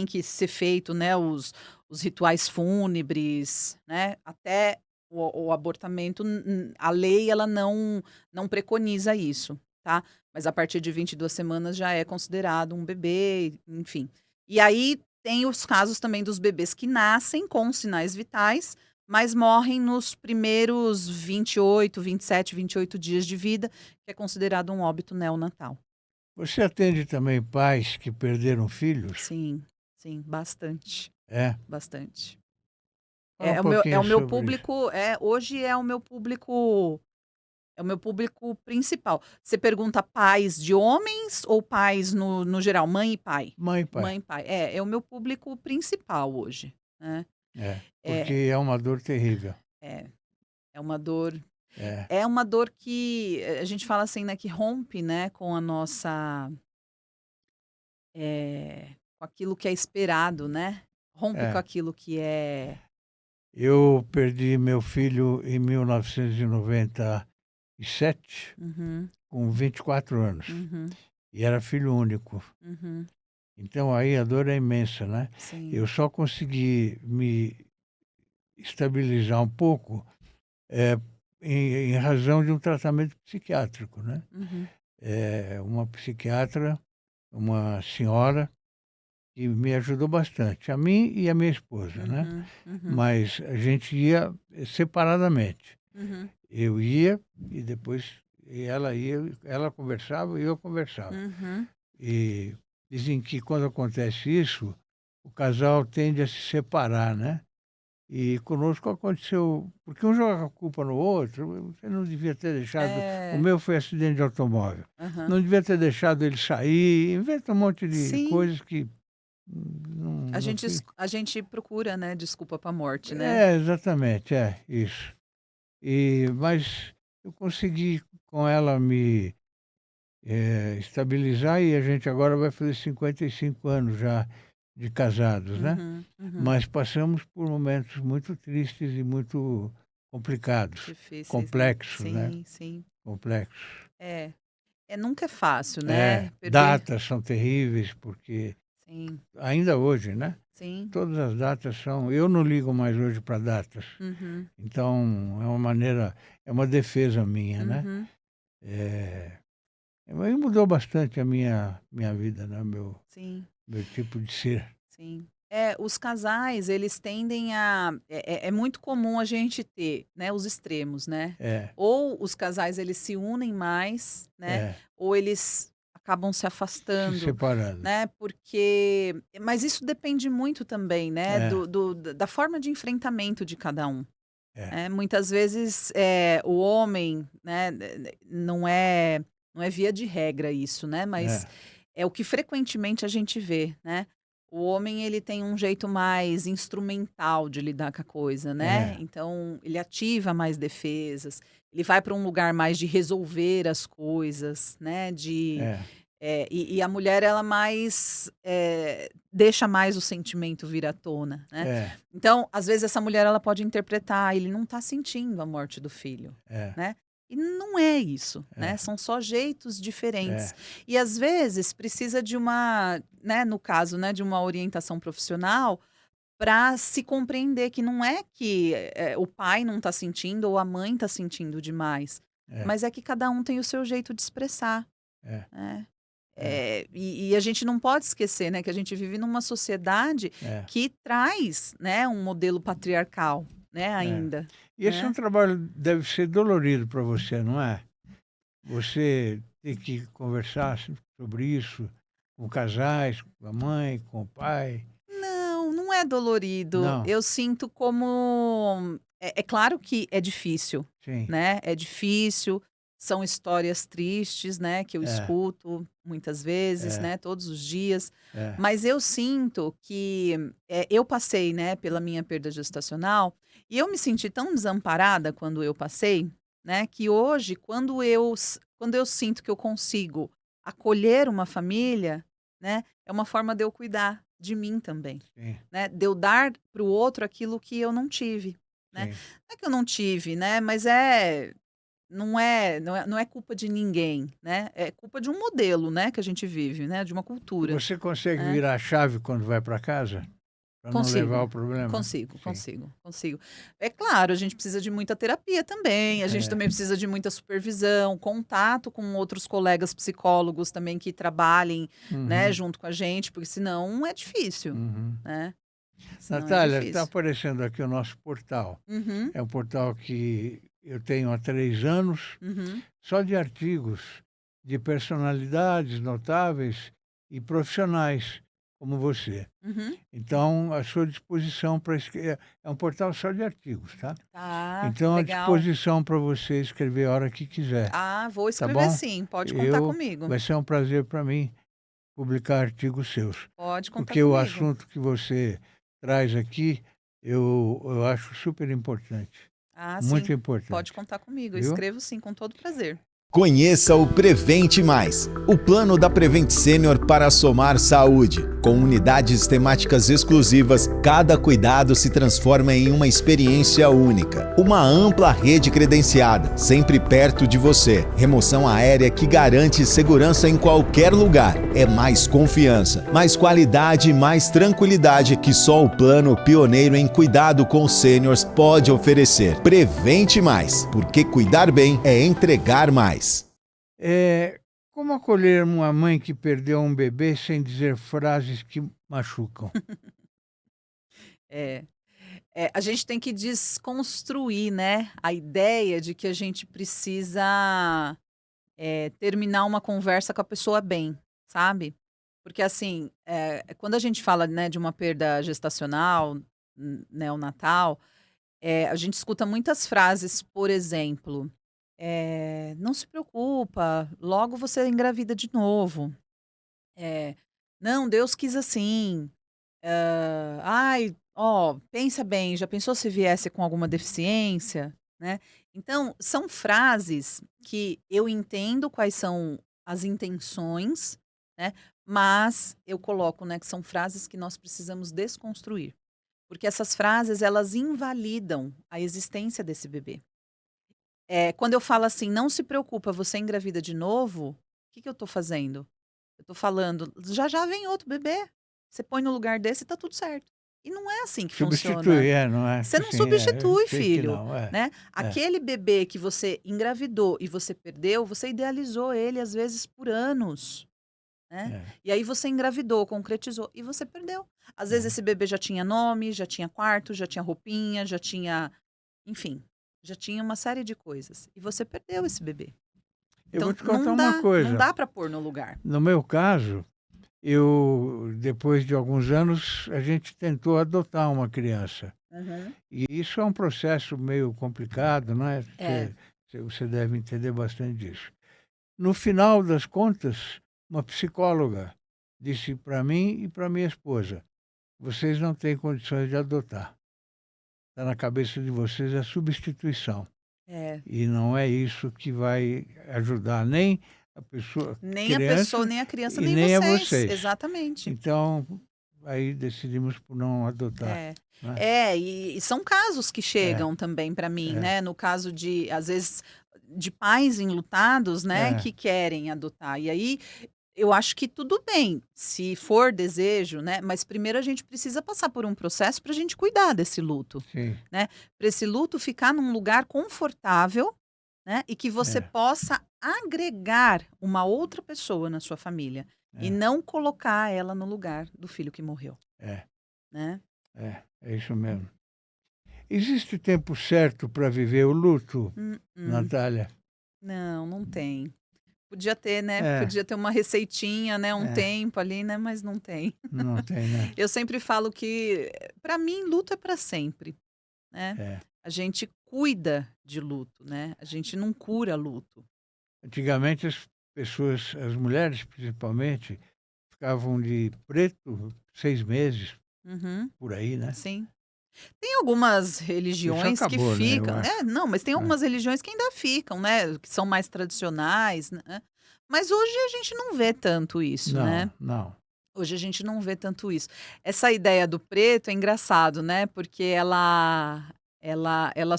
que ser feito, né, os rituais fúnebres, né? Até o abortamento, a lei ela não preconiza isso, tá? Mas a partir de 22 semanas já é considerado um bebê, enfim. E aí tem os casos também dos bebês que nascem com sinais vitais, mas morrem nos primeiros 28, 27, 28 dias de vida, que é considerado um óbito neonatal. Você atende também pais que perderam filhos? Sim, sim, bastante, É? bastante. Fala um É pouquinho o meu sobre isso. público, hoje é o meu público principal. Você pergunta pais de homens ou pais no geral, mãe e pai? Mãe e pai. Mãe e pai. É o meu público principal hoje, né. É, porque É é uma dor terrível. é é uma dor É, é uma dor que a gente fala assim, né, que rompe, né, com a nossa, com aquilo que é esperado, né. Rompe com é. aquilo que é Eu perdi meu filho em 1997, uhum, com 24 anos, uhum, e era filho único. uhum, Então aí a dor é imensa, né? sim, Eu só consegui me estabilizar um pouco eh, em razão de um tratamento psiquiátrico, né? uhum, Uma psiquiatra, uma senhora, que me ajudou bastante, a mim e a minha esposa, né? uhum, uhum, Mas a gente ia separadamente. uhum, Eu ia e depois ela ia, ela conversava e eu conversava. uhum. E dizem que quando acontece isso, o casal tende a se separar, né? E conosco aconteceu, porque um joga a culpa no outro, você não devia ter deixado. O É, meu foi acidente de automóvel. aham. Não devia ter deixado ele sair, inventa um monte de Sim, coisas que a no gente fim. a gente procura, né, desculpa pra morte, né. É, exatamente, é isso. Mas eu consegui com ela me estabilizar e a gente agora vai fazer 55 anos já de casados, né. Uhum, uhum. Mas passamos por momentos muito tristes e muito complicados, Difíceis, né. complexos, né, Sim, sim. complexos. É. Nunca é fácil, É, né, perder datas são terríveis, porque sim, ainda hoje, né, sim. todas as datas são eu não ligo mais hoje para datas, Uhum, então é uma defesa minha, né. uhum. Eh, Aí mudou bastante a minha vida, né, Sim, meu tipo de ser. sim. Os casais eles tendem é muito comum a gente ter, né, os extremos, né. É, Ou os casais eles se unem mais, né, é, ou eles acabam se se afastando, separando. né, mas isso depende muito também, né, É, da forma de enfrentamento de cada um. é, Muitas vezes, o homem, né, não é via de regra isso, né, mas é, é o que frequentemente a gente vê, né. O homem ele tem um jeito mais instrumental de lidar com a coisa, né, é, então ele ativa mais defesas, ele vai para um lugar mais de resolver as coisas, né, é, e a mulher ela mais, deixa mais o sentimento vir à tona, né. é, Então, às vezes essa mulher ela pode interpretar: "Ah, ele não está sentindo a morte do filho", é, né. E não é isso, né, é, são só jeitos diferentes. é, E às vezes precisa de uma, né, no caso, né, de uma orientação profissional para se compreender que não é que, o pai não está sentindo ou a mãe está sentindo demais, é, mas é que cada um tem o seu jeito de expressar, é. né. E a gente não pode esquecer, né, que a gente vive numa sociedade é, que traz, né, um modelo patriarcal, né, é. ainda, E esse é um né? trabalho deve ser dolorido para você, não é? Você tem que conversar sobre isso com casais, com a mãe, com o pai. Não, não é dolorido. Não, Eu sinto como é claro que é difícil, sim, né, é difícil, são histórias tristes, né, que eu é, escuto muitas vezes, é, né, todos os dias, é. mas eu sinto que, eu passei, né, pela minha perda gestacional, e eu me senti tão desamparada quando eu passei, né, que hoje quando eu sinto que eu consigo acolher uma família, né, é uma forma de eu cuidar de mim também, Sim, né, de eu dar para o outro aquilo que eu não tive, né. sim. Não é que eu não tive, né, mas não é culpa de ninguém, né, é culpa de um modelo, né, que a gente vive, né, de uma E cultura, você consegue né. virar a chave quando vai para casa? Para não levar Consigo, o problema? consigo, Sim. consigo, consigo. É claro, a gente precisa de muita terapia também, a gente É. também precisa de muita supervisão, contato com outros colegas psicólogos também que trabalhem, né, Uhum, junto com a gente, porque senão é difícil, uhum. né, senão é Natália, está difícil. aparecendo aqui o nosso portal. Uhum, É um portal que eu tenho há 3 anos, uhum, só de artigos de personalidades notáveis e profissionais como você. uhum. Então, à sua disposição para escrever. É um portal só de artigos, tá? Tá, Então, à legal. disposição para você escrever a hora que quiser, Ah, vou tá escrever bom? sim, pode contar Eu comigo, vai ser um prazer para mim publicar artigos seus, pode contar porque o comigo. assunto que você traz aqui eu acho super importante, Ah, sim, muito pode importante, contar comigo, eu viu? escrevo sim, com todo prazer. Conheça o Prevente Mais, o plano da Prevent Senior para somar saúde. Com unidades temáticas exclusivas, cada cuidado se transforma em uma experiência única. Uma ampla rede credenciada, sempre perto de você. Remoção aérea que garante segurança em qualquer lugar. É mais confiança, mais qualidade e mais tranquilidade que só o plano pioneiro em cuidado com sêniors pode oferecer. Prevente Mais, porque cuidar bem é entregar mais. Como acolher uma mãe que perdeu um bebê sem dizer frases que machucam? É. A gente tem que desconstruir, né, a ideia de que a gente precisa, terminar uma conversa com a pessoa bem, sabe. Porque assim, quando a gente fala, né, de uma perda gestacional, neonatal, a gente escuta muitas frases, por exemplo, "Não se preocupa, logo você engravida de novo", "Não, Deus quis assim", "Ai, ó, pensa bem, já pensou se viesse com alguma deficiência?", né. Então, são frases que eu entendo quais são as intenções, né, mas eu coloco, né, que são frases que nós precisamos desconstruir, porque essas frases elas invalidam a existência desse bebê. Quando eu falo assim: "Não se preocupa, você engravida de novo", o que que eu estou fazendo? Eu tô falando: "Já já vem outro bebê, você põe no lugar desse e tá tudo certo". E não é assim que Substituir, funciona. não é? Você não Sim, eu substitui, sei que filho, não, né. é, Aquele bebê que você engravidou e você perdeu, você idealizou ele, às vezes, por anos, né. é, E aí você engravidou, concretizou e você perdeu. Às vezes é. esse bebê já tinha nome, já tinha quarto, já tinha roupinha, já tinha enfim, já tinha uma série de coisas. E você perdeu esse bebê. Eu vou Então te contar uma não coisa, dá para pôr no lugar. no meu caso, depois de alguns anos, a gente tentou adotar uma criança, Uhum. e isso é um processo meio complicado, não é? É. Você deve entender bastante disso. No final das contas, uma psicóloga disse para mim e para minha esposa: "Vocês não têm condições de adotar. Está na cabeça de vocês a substituição. É. E não é isso que vai ajudar nem a pessoa Nem a pessoa, criança nem a criança, e nem nem a vocês. vocês. Exatamente. Então, aí decidimos por não adotar, É. né. E são casos que É, chegam também para mim, é, né, no caso de, às vezes, de pais enlutados, né, é, que querem adotar. E aí, eu acho que tudo bem, se for desejo, né, mas primeiro a gente precisa passar por um processo para a gente cuidar desse luto, sim, né, para esse luto ficar num lugar confortável, né? E que você É. possa agregar uma outra pessoa na sua família e É. não colocar ela no lugar do filho que morreu, É, né? é isso mesmo. Existe tempo certo para viver o luto, Hum. Natália? Não, não tem. Podia ter, né? É, Podia ter uma receitinha, né? Um é, tempo ali, né? Mas não tem. não tem, né? Eu sempre falo que, para mim, luto é para sempre, né? É. A gente cuida de luto, né? A gente não cura luto. Antigamente as pessoas, as mulheres principalmente, ficavam de preto 6 meses, Uhum, por aí, né? sim. Tem algumas Isso religiões que acabou, né, eu ficam, acho. não, mas tem É. algumas religiões que ainda ficam, né? Que são mais tradicionais, né? Mas hoje a gente não vê tanto isso, né? Não. Hoje a gente não vê tanto isso. Essa ideia do preto é engraçado, né? Porque ela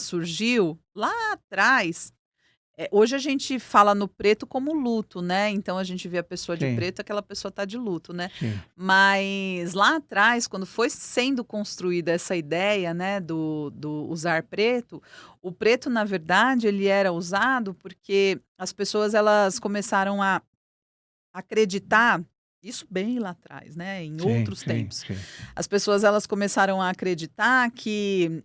surgiu lá atrás. Hoje a gente fala no preto como luto, né? Então a gente vê a pessoa de Sim, preto, aquela pessoa tá de luto, né? sim, Mas lá atrás, quando foi sendo construída essa ideia, né, do usar preto, o preto, na verdade, ele era usado porque as pessoas elas começaram a acreditar, isso bem lá atrás, né, em sim, outros sim, tempos. sim. As pessoas elas começaram a acreditar que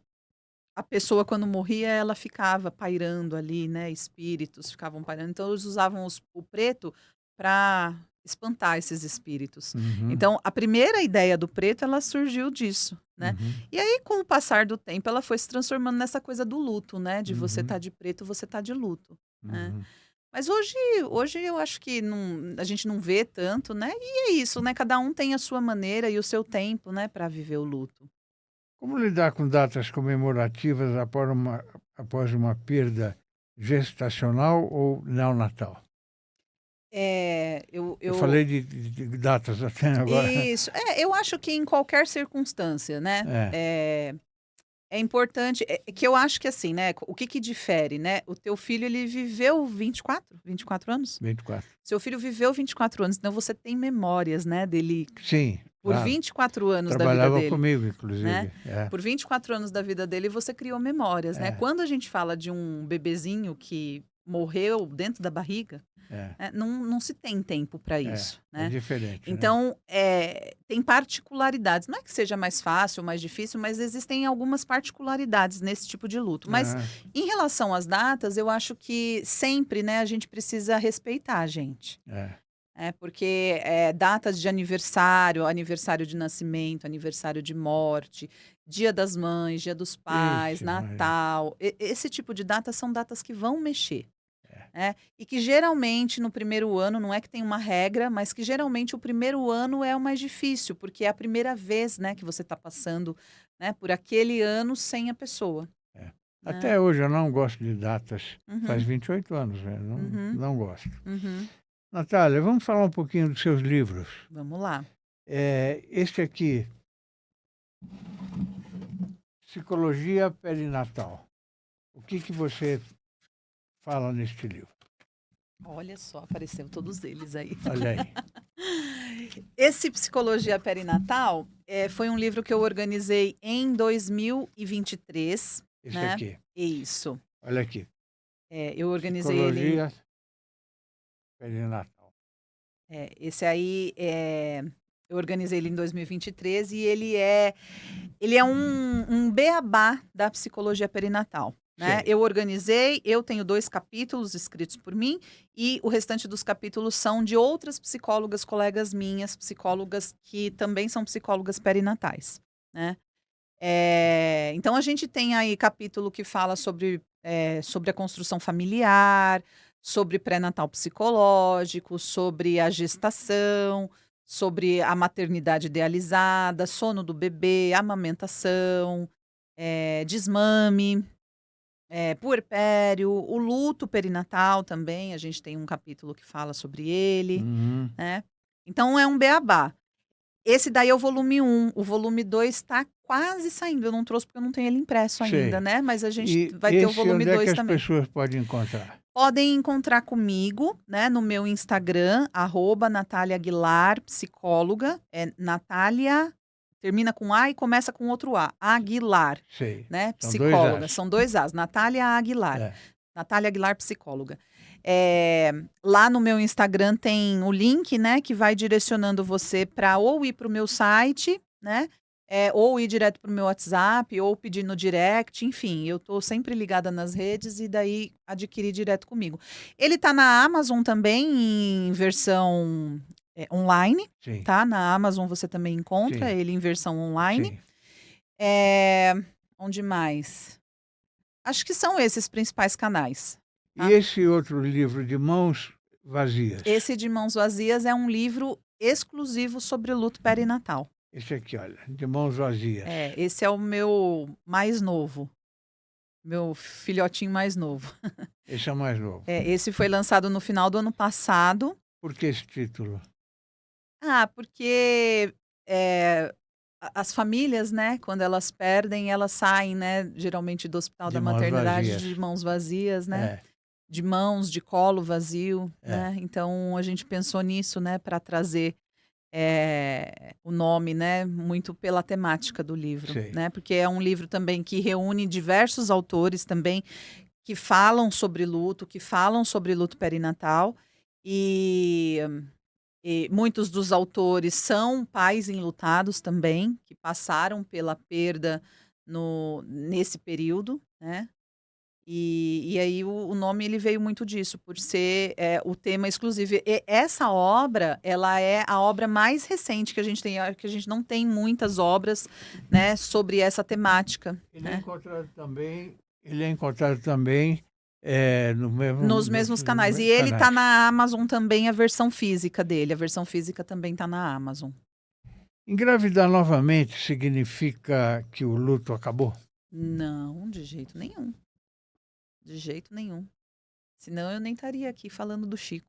a pessoa quando morria ela ficava pairando ali, né, espíritos ficavam pairando, então eles usavam o preto para espantar esses espíritos. Uhum, Então a primeira ideia do preto ela surgiu disso, né. uhum, E aí com o passar do tempo ela foi se transformando nessa coisa do luto, né, de você uhum, estar de preto, você tá de luto, né. uhum. Mas hoje eu acho que a gente não vê tanto, né, e é isso, né, cada um tem a sua maneira e o seu tempo, né, para viver o luto. Como lidar com datas comemorativas após uma perda gestacional ou neonatal? Eu Eu eu falei de datas até agora. Isso. Eu acho que em qualquer circunstância, né, É, é importante que eu acho que assim, né, o que que difere, né, o teu filho ele viveu 24 anos? 24. Seu filho viveu 24 anos, então você tem memórias, né, dele Sim, por claro. 24 anos da vida Trabalhava dele, comigo, né. inclusive. É, Por 24 anos da vida dele você criou memórias, né. é, Quando a gente fala de um bebezinho que morreu dentro da barriga, é, não se tem tempo para é. isso, É né. diferente, né? Então, tem particularidades. Não é que seja mais fácil ou mais difícil, mas existem algumas particularidades nesse tipo de luto. Mas, Aham, em relação às datas, eu acho que sempre, né, a gente precisa respeitar a gente. é. Porque datas de aniversário, aniversário de nascimento, aniversário de morte, Dia das Mães, Dia dos Pais, Ixi, Maria. Natal, esse tipo de datas são datas que vão mexer. É. E que geralmente no primeiro ano, não é que tem uma regra, mas que geralmente o primeiro ano é o mais difícil, porque é a primeira vez, né, que você está passando, né, por aquele ano sem a pessoa, É. né. Até hoje eu não gosto de datas. Faz Uhum, 28 anos, né? Não, uhum, não gosto. uhum. Natália, vamos falar um pouquinho dos seus livros. Vamos lá. Este aqui, Psicologia Perinatal. O que você fala neste livro? Olha só, apareceu todos eles aí. Olha aí. Esse Psicologia Perinatal, foi um livro que eu organizei em 2023, Esse né. aqui. Isso. Olha aqui. Eu organizei ele. Psicologia Perinatal. Esse aí, eu organizei ele em 2023 e ele é um beabá da psicologia perinatal, né. Sei. Eu organizei, eu tenho 2 capítulos escritos por mim e o restante dos capítulos são de outras psicólogas, colegas minhas, psicólogas que também são psicólogas perinatais, né. Então a gente tem aí capítulo que fala sobre a construção familiar, sobre pré-natal psicológico, sobre a gestação, sobre a maternidade idealizada, sono do bebê, amamentação, desmame, puerpério, o luto perinatal também, a gente tem um capítulo que fala sobre ele, Uhum. né. Então é um beabá. Esse daí é o volume 1, o volume 2 está quase saindo, eu não trouxe porque eu não tenho ele impresso ainda, Sei. né, mas a gente E vai ter o volume onde é que 2 as também. pessoas podem encontrar? Podem encontrar comigo, né, no meu Instagram, @Natália Aguilar, psicóloga, Natália, termina com A e começa com outro A, Aguilar, Sei. né, São 2 psicóloga, As. são 2 As, Natália Aguilar. É. Natália Aguilar, psicóloga. Lá no meu Instagram tem o link, né, que vai direcionando você para ou ir para o meu site, né, ou ir direto para o meu WhatsApp, ou pedir no direct, enfim, eu estou sempre ligada nas redes e daí adquirir direto comigo. Ele está na Amazon também em versão online, Sim, tá? Na Amazon você também encontra sim, ele em versão online. sim. É, onde mais? Acho que são esses principais canais. E Tá? esse outro livro de Mãos Vazias? Esse de Mãos Vazias é um livro exclusivo sobre luto perinatal. Esse aqui, olha, de Mãos Vazias. Esse é o meu mais novo, meu filhotinho mais novo. Esse é o mais novo. Esse foi lançado no final do ano passado. Por que esse título? Porque as famílias, né, quando elas perdem, elas saem, né, geralmente do hospital De da mãos maternidade vazias. de mãos vazias, né? É, De mãos, de colo vazio, É. né? Então a gente pensou nisso, né, para trazer o nome, né, muito pela temática do livro, Sei. né? Porque é um livro também que reúne diversos autores também que falam sobre luto, que falam sobre luto perinatal e, e muitos dos autores são pais enlutados também, que passaram pela perda nesse período, né? E aí o nome ele veio muito disso, por ser o tema exclusivo. E essa obra, ela é a obra mais recente que a gente tem, que a gente não tem muitas obras, né, sobre essa temática, Ele é né? encontrado também no mesmo, Nos mesmos canais. E ele tá na Amazon também, a versão física dele. A versão física também tá na Amazon. Engravidar novamente significa que o luto acabou? Não, de jeito nenhum. De jeito nenhum. Senão eu nem estaria aqui falando do Chico.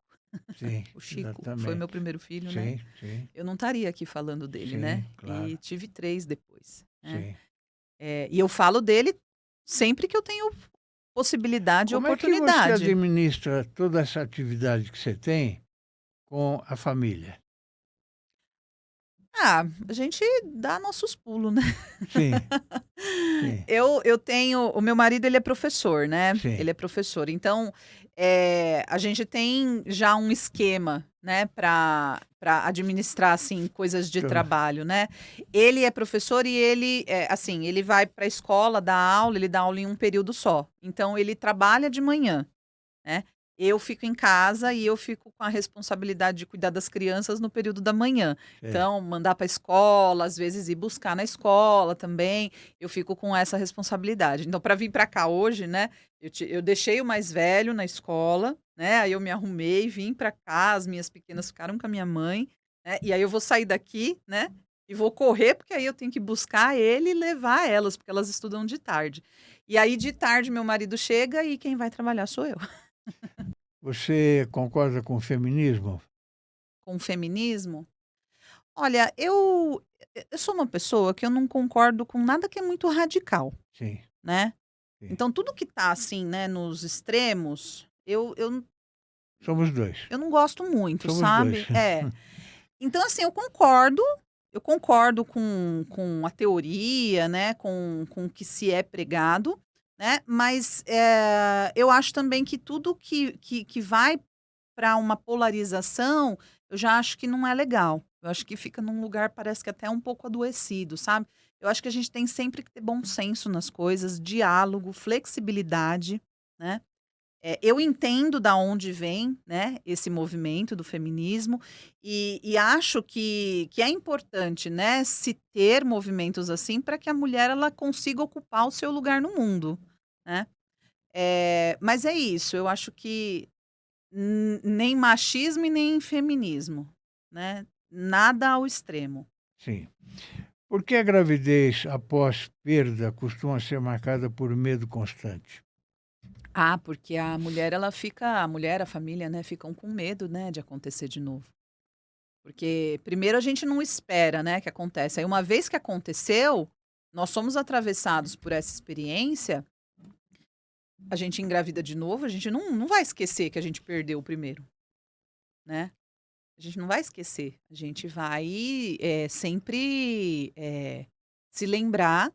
Sim, O Chico exatamente. foi meu primeiro filho, né? Sim, sim, Eu não estaria aqui falando dele, sim, né? claro. E tive 3 depois, né? Sim. E eu falo dele sempre que eu tenho possibilidade e Como é que você oportunidade. administra toda essa atividade que você tem com a família? A gente dá nossos pulos, né? Sim, sim, Eu tenho o meu marido, ele é professor, né, sim. ele é professor, então, a gente tem já um esquema, né, para administrar, assim, coisas de Tá. trabalho, né. Ele é professor e ele, assim, ele vai pra escola dar aula, ele dá aula em um período só, então ele trabalha de manhã, né. Eu fico em casa e eu fico com a responsabilidade de cuidar das crianças no período da manhã. É. Então, mandar para a escola, às vezes ir buscar na escola também, eu fico com essa responsabilidade. Então, para vir para cá hoje, né, eu deixei o mais velho na escola, né, aí eu me arrumei, vim para cá, as minhas pequenas ficaram com a minha mãe, né, e aí eu vou sair daqui, né, e vou correr, porque aí eu tenho que buscar ele e levar elas, porque elas estudam de tarde. E aí de tarde meu marido chega e quem vai trabalhar sou eu. Você concorda com o feminismo? Com o feminismo? Olha, eu sou uma pessoa que eu não concordo com nada que é muito radical, Sim, né. sim. Então tudo que tá, assim, né, nos extremos, Somos dois. eu não gosto muito, Somos sabe. dois. Então, assim, eu concordo com a teoria, né, com o que se é pregado, né, mas, eu acho também que tudo que vai para uma polarização, eu já acho que não é legal. Eu acho que fica num lugar, parece que até um pouco adoecido, sabe. Eu acho que a gente tem sempre que ter bom senso nas coisas, diálogo, flexibilidade, né. Eu entendo da onde vem, né, esse movimento do feminismo e acho que é importante, né, se ter movimentos assim para que a mulher ela consiga ocupar o seu lugar no mundo, né. Mas é isso, eu acho que nem machismo e nem feminismo, né, nada ao extremo. Sim. Por que a gravidez após perda costuma ser marcada por medo constante? Porque a mulher, a família, né, ficam com medo, né, de acontecer de novo. Porque primeiro a gente não espera, né, que acontece. Aí uma vez que aconteceu, nós somos atravessados por essa experiência, a gente engravida de novo, a gente não vai esquecer que a gente perdeu o primeiro, né. A gente não vai esquecer, a gente vai, sempre, se lembrar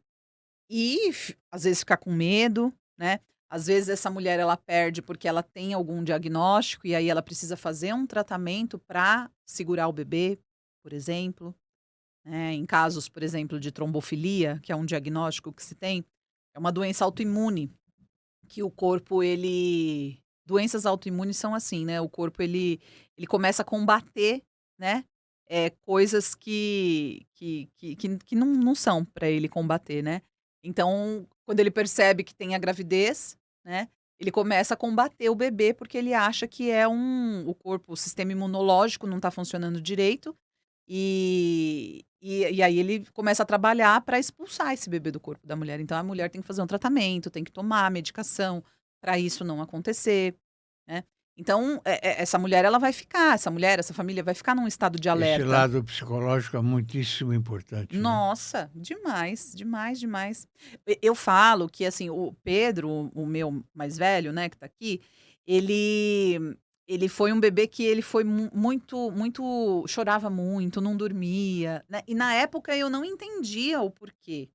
e às vezes ficar com medo, né. Às vezes essa mulher ela perde porque ela tem algum diagnóstico e aí ela precisa fazer um tratamento para segurar o bebê, por exemplo, né? Em casos, por exemplo, de trombofilia, que é um diagnóstico que se tem, é uma doença autoimune que o corpo ele doenças autoimunes são assim, né, o corpo ele começa a combater, né, coisas que não são para ele combater, né. Então, quando ele percebe que tem a gravidez, né, ele começa a combater o bebê, porque ele acha que é o corpo o sistema imunológico não está funcionando direito, e aí ele começa a trabalhar para expulsar esse bebê do corpo da mulher. Então a mulher tem que fazer um tratamento, tem que tomar medicação para isso não acontecer, né. Então, essa mulher ela vai ficar essa família vai ficar num estado de Esse alerta. lado psicológico é muitíssimo importante, né? Nossa, demais, demais, demais. Eu falo que, assim, o Pedro, o meu mais velho, né, que tá aqui, ele ele foi um bebê que ele foi muito chorava muito, não dormia, né, e na época eu não entendia o porquê,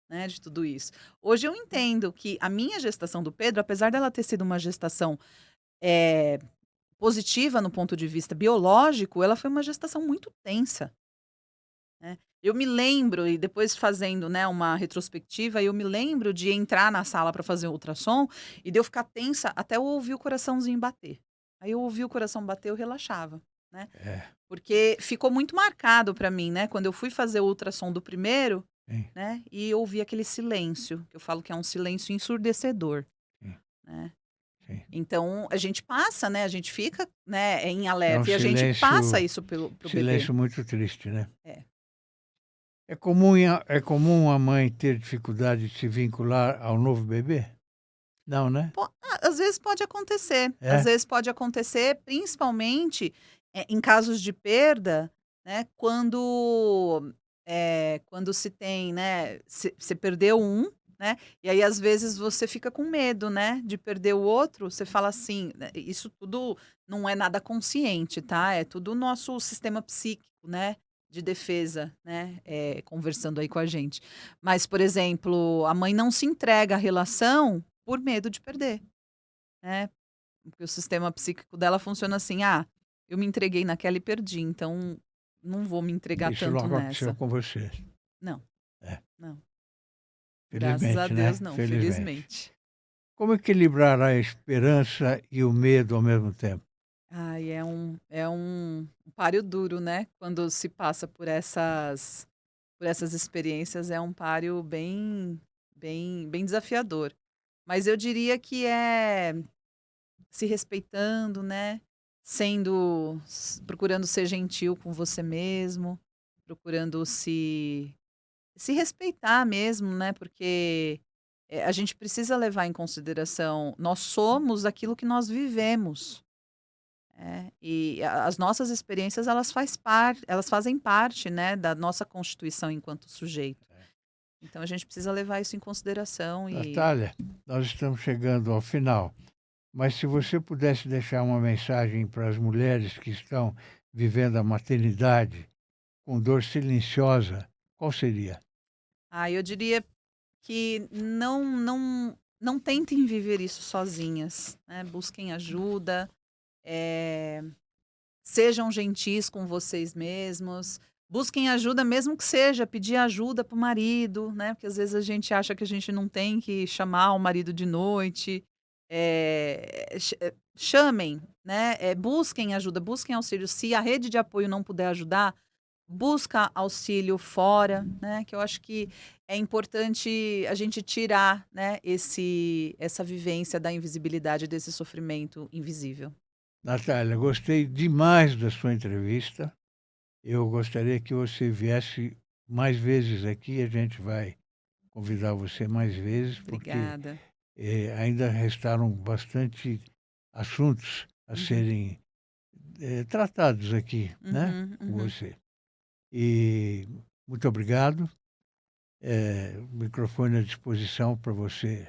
né, de tudo isso. Hoje eu entendo que a minha gestação do Pedro, apesar dela ter sido uma gestação, eh, positiva no ponto de vista biológico, ela foi uma gestação muito tensa. Né. Eu me lembro, e depois fazendo, né, uma retrospectiva, eu me lembro de entrar na sala para fazer o ultrassom e de eu ficar tensa até eu ouvir o coraçãozinho bater. Aí eu ouvi o coração bater, eu relaxava, né. É, Porque ficou muito marcado para mim, né, quando eu fui fazer o ultrassom do primeiro, sim, né, e eu ouvi aquele silêncio, que eu falo que é um silêncio ensurdecedor, sim, né. sim. Então a gente passa, né, a gente fica, né, em É um alerta e a gente passa silêncio, isso pro bebê. silêncio muito triste, né? É. É comum a mãe ter dificuldade de se vincular ao novo bebê? Não, né? Às vezes pode acontecer, às É? vezes pode acontecer, principalmente, em casos de perda, né, quando se tem, né, você perdeu um, né, e aí às vezes você fica com medo, né, de perder o outro, você fala assim, né, isso tudo não é nada consciente, tá, é tudo o nosso sistema psíquico, né, de defesa, né, conversando aí com a gente. Mas, por exemplo, a mãe não se entrega à relação por medo de perder, né, porque o sistema psíquico dela funciona assim: "Ah, eu me entreguei naquela e perdi, então não vou me entregar Isso não tanto aconteceu nessa". com você. Não, É, não. Graças a felizmente, Deus né? não, Felizmente. felizmente. Como equilibrar a esperança e o medo ao mesmo tempo? Ai, é um páreo duro, né, quando se passa por essas experiências, é um páreo bem desafiador. Mas eu diria que é se respeitando, né, procurando ser gentil com você mesmo, procurando se respeitar mesmo, né, porque, a gente precisa levar em consideração, nós somos aquilo que nós vivemos, e as nossas experiências elas fazem parte, né, da nossa constituição enquanto sujeito. Então a gente precisa levar isso em consideração e Natália, nós estamos chegando ao final, mas se você pudesse deixar uma mensagem para as mulheres que estão vivendo a maternidade com dor silenciosa, qual seria? eu diria que não tentem viver isso sozinhas, né, busquem ajuda, eh, sejam gentis com vocês mesmos, busquem ajuda mesmo que seja pedir ajuda para o marido, né, porque às vezes a gente acha que a gente não tem que chamar o marido de noite, chamem, né, busquem ajuda, busquem auxílio. Se a rede de apoio não puder ajudar, busca auxílio fora, né, que eu acho que é importante a gente tirar, né, essa vivência da invisibilidade desse sofrimento invisível. Natália, gostei demais da sua entrevista. Eu gostaria que você viesse mais vezes aqui. A gente vai convidar você mais vezes, porque Obrigada. ainda restaram bastante assuntos a Uhum, serem tratados aqui, né, uhum, com uhum. você. E muito obrigado. O microfone à disposição para você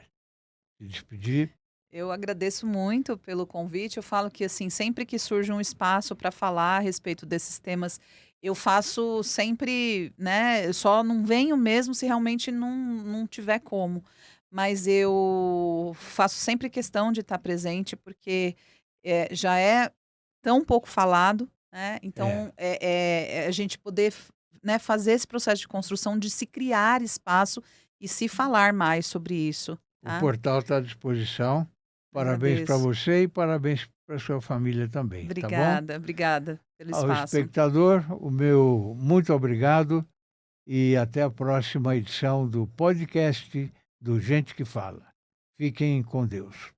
se despedir. Eu agradeço muito pelo convite. Eu falo que, assim, sempre que surge um espaço para falar a respeito desses temas, eu faço sempre, né? Eu só não venho mesmo se realmente não tiver como. mas eu faço sempre questão de estar presente, porque já é tão pouco falado, né? Então, a gente poder, né, fazer esse processo de construção, de se criar espaço e se falar mais sobre isso, O tá? portal está à disposição. Parabéns para Agradeço. você e parabéns para sua família também, tá bom? Obrigada pelo Ao espaço. espectador, o meu muito obrigado e até a próxima edição do podcast do Gente que Fala. Fiquem com Deus.